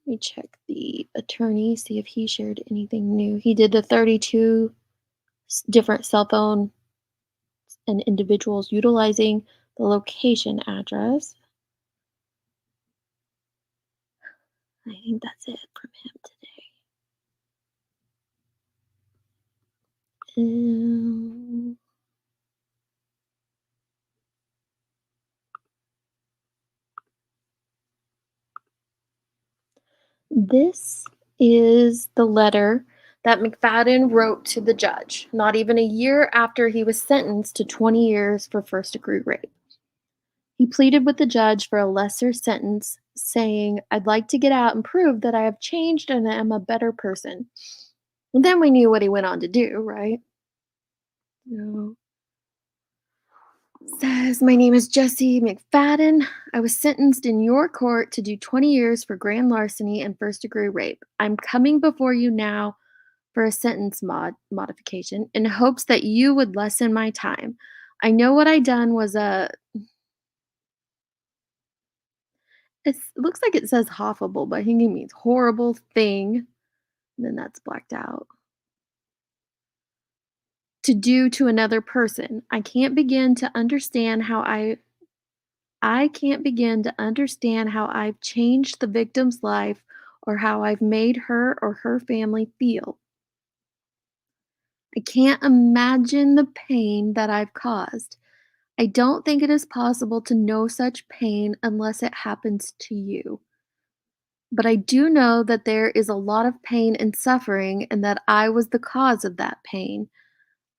Let me check the attorney, see if he shared anything new. He did the 32 different cell phone and individuals utilizing the location address. I think that's it from him today. This is the letter that McFadden wrote to the judge, not even a year after he was sentenced to 20 years for first-degree rape. He pleaded with the judge for a lesser sentence, saying, "I'd like to get out and prove that I have changed and am a better person." And then we knew what he went on to do, right? No. Says, "My name is Jesse McFadden. I was sentenced in your court to do 20 years for grand larceny and first-degree rape. I'm coming before you now for a sentence modification in hopes that you would lessen my time. I know what I done was a." It looks like it says "hoffable," but I think it means horrible thing. And then that's blacked out. To do to another person. I can't begin to understand how I've changed the victim's life or how I've made her or her family feel. I can't imagine the pain that I've caused. I don't think it is possible to know such pain unless it happens to you. But I do know that there is a lot of pain and suffering and that I was the cause of that pain.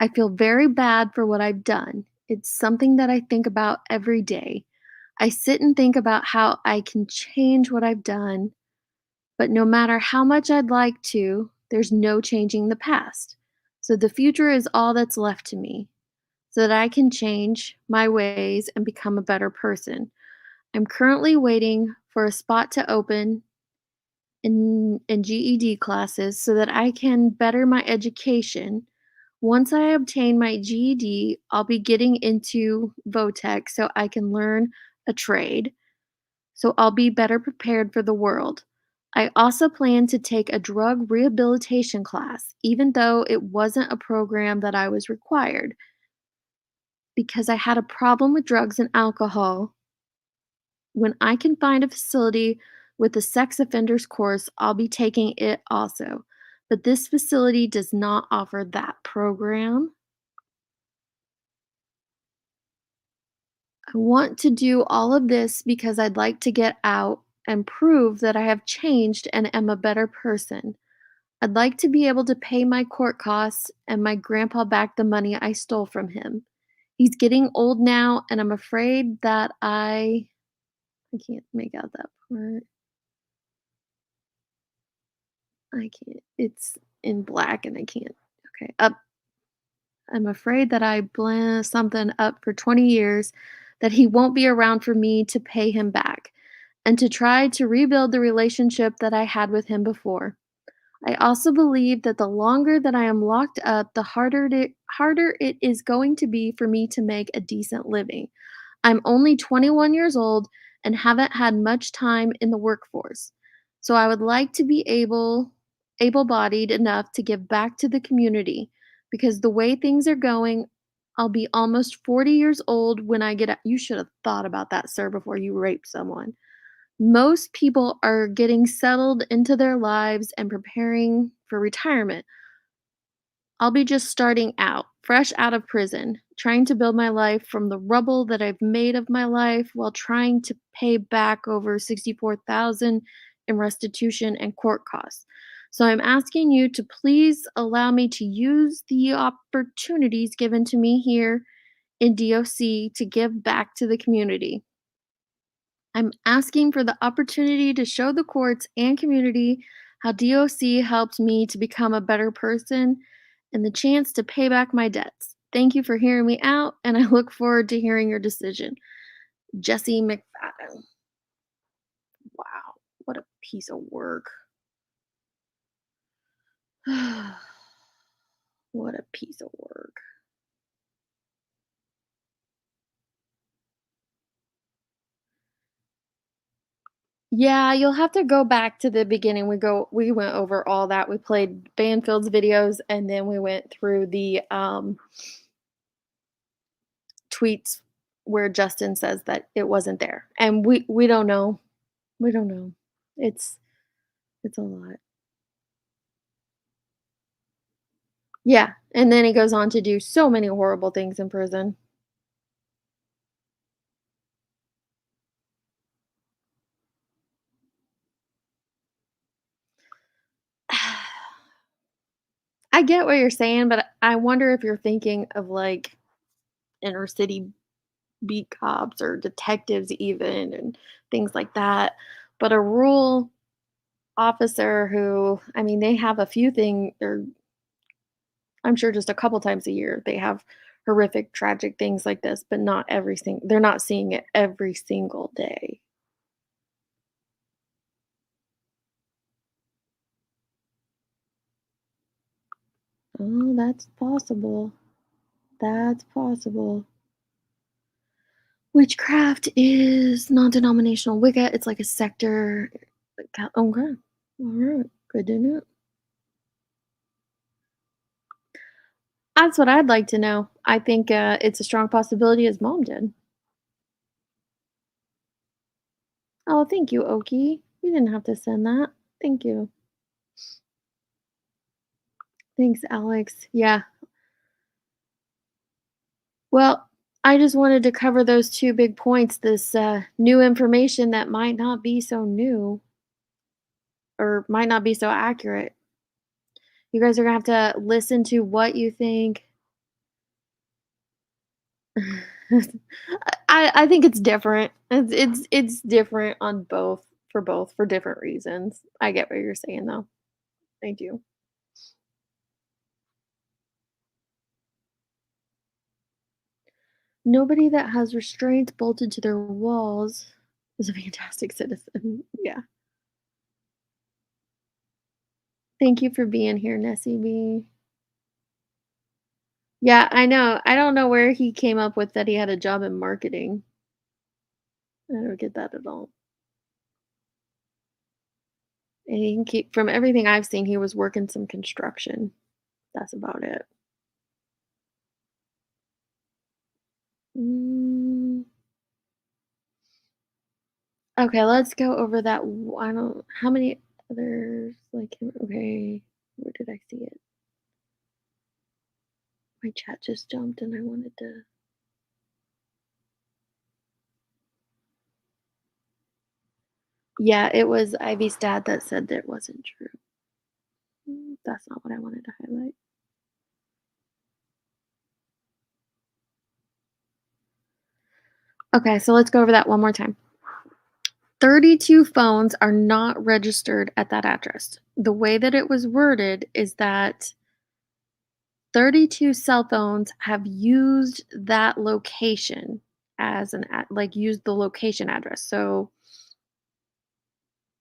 I feel very bad for what I've done. It's something that I think about every day. I sit and think about how I can change what I've done, but no matter how much I'd like to, there's no changing the past. So the future is all that's left to me, so that I can change my ways and become a better person. I'm currently waiting for a spot to open in GED classes so that I can better my education. Once I obtain my GED, I'll be getting into VOTEC so I can learn a trade, so I'll be better prepared for the world. I also plan to take a drug rehabilitation class, even though it wasn't a program that I was required, because I had a problem with drugs and alcohol. When I can find a facility with a sex offenders course, I'll be taking it also. But this facility does not offer that program. I want to do all of this because I'd like to get out and prove that I have changed and am a better person. I'd like to be able to pay my court costs and my grandpa back the money I stole from him. He's getting old now, and I'm afraid that I can't make out that part. I can't. It's in black and I can't. Okay. I'm afraid that I blend something up for 20 years that he won't be around for me to pay him back and to try to rebuild the relationship that I had with him before. I also believe that the longer that I am locked up, the harder it is going to be for me to make a decent living. I'm only 21 years old and haven't had much time in the workforce. So I would like to be able able-bodied enough to give back to the community because the way things are going, I'll be almost 40 years old when I get out. You should have thought about that, sir, before you raped someone. Most people are getting settled into their lives and preparing for retirement. I'll be just starting out, fresh out of prison, trying to build my life from the rubble that I've made of my life while trying to pay back over 64,000 in restitution and court costs. So I'm asking you to please allow me to use the opportunities given to me here in DOC to give back to the community. I'm asking for the opportunity to show the courts and community how DOC helped me to become a better person and the chance to pay back my debts. Thank you for hearing me out, and I look forward to hearing your decision. Jesse McFadden. Wow, what a piece of work. What a piece of work. Yeah, you'll have to go back to the beginning. We went over all that. We played Banfield's videos and then we went through the tweets where Justin says that it wasn't there. And we don't know. We don't know. It's it's a lot. Yeah, and then he goes on to do so many horrible things in prison. I get what you're saying, but I wonder if you're thinking of like inner city beat cops or detectives even and things like that. But a rural officer who, I mean, they have a few things or I'm sure just a couple times a year they have horrific tragic things like this, but not everything. They're not seeing it every single day. Oh, that's possible. That's possible. Witchcraft is non-denominational Wicca. It's like a sector. Okay. All right. Good to know. That's what I'd like to know. I think it's a strong possibility his mom did. Oh, thank you, Oki. You didn't have to send that. Thank you. Thanks, Alex. Yeah. Well, I just wanted to cover those two big points. This new information that might not be so new or might not be so accurate. You guys are gonna have to listen to what you think. I think it's different. It's different on both for different reasons. I get what you're saying though. I do. Nobody that has restraints bolted to their walls is a fantastic citizen. Yeah. Thank you for being here, Nessie B. Yeah, I know. I don't know where he came up with that he had a job in marketing. I don't get that at all. And he can keep from everything I've seen, he was working some construction. That's about it. Mm, okay, let's go over that. I don't. How many others like him? Okay, where did I see it? My chat just jumped, and I wanted to. Yeah, it was Ivy's dad that said that it wasn't true. That's not what I wanted to highlight. Okay, so let's go over that one more time. 32 phones are not registered at that address. The way that it was worded is that 32 cell phones have used that location as like used the location address. So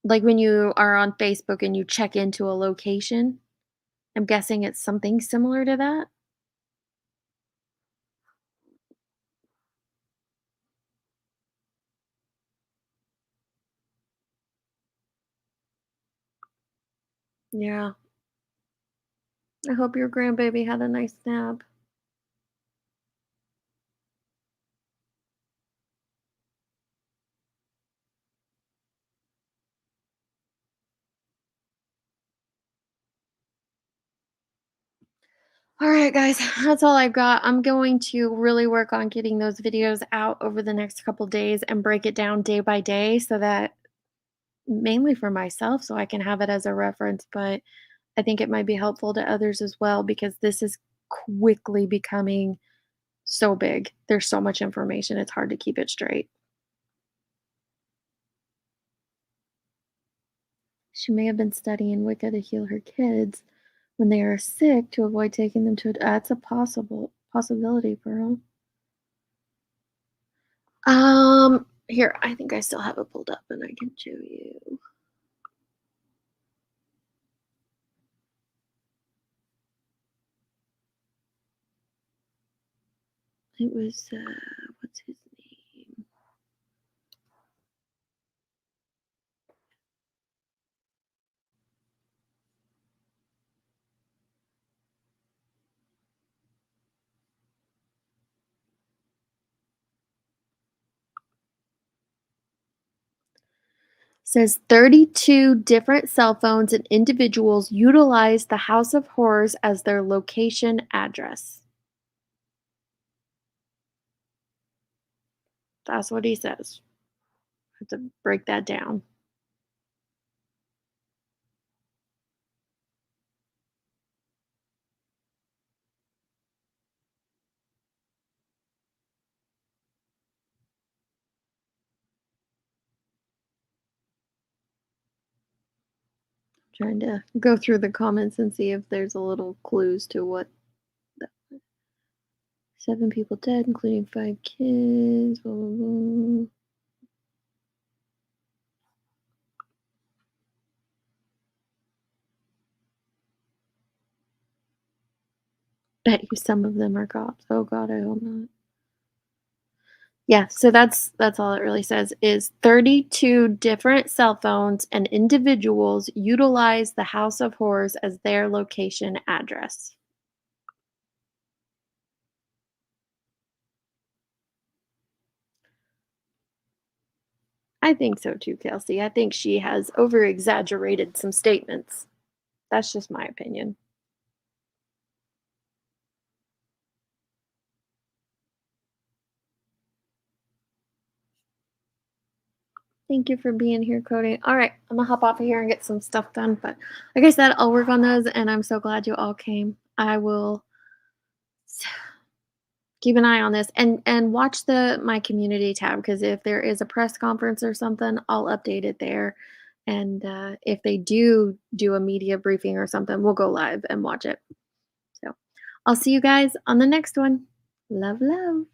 like when you are on Facebook and you check into a location, I'm guessing it's something similar to that. Yeah. I hope your grandbaby had a nice nap. All right, guys, that's all I've got. I'm going to really work on getting those videos out over the next couple days and break it down day by day so that mainly for myself, so I can have it as a reference, but I think it might be helpful to others as well because this is quickly becoming so big. There's so much information, it's hard to keep it straight. She may have been studying Wicca to heal her kids when they are sick to avoid taking them to it. That's a possibility, Pearl. Here, I think I still have it pulled up and I can show you. It was what's his name? Says 32 different cell phones and individuals utilize the House of Horrors as their location address. That's what he says. I have to break that down. Trying to go through the comments and see if there's a little clues to what the 7 people dead, including 5 kids. Blah, blah, blah. Bet you some of them are cops. Oh God, I hope not. Yeah, so that's all it really says is 32 different cell phones and individuals utilize the House of Horrors as their location address. I think so too, Kelsey. I think she has over exaggerated some statements. That's just my opinion. Thank you for being here, Cody. All right, I'm gonna hop off of here and get some stuff done. But like I said, I'll work on those, and I'm so glad you all came. I will keep an eye on this and watch the my community tab because if there is a press conference or something, I'll update it there. And if they do a media briefing or something, we'll go live and watch it. So I'll see you guys on the next one. Love, love.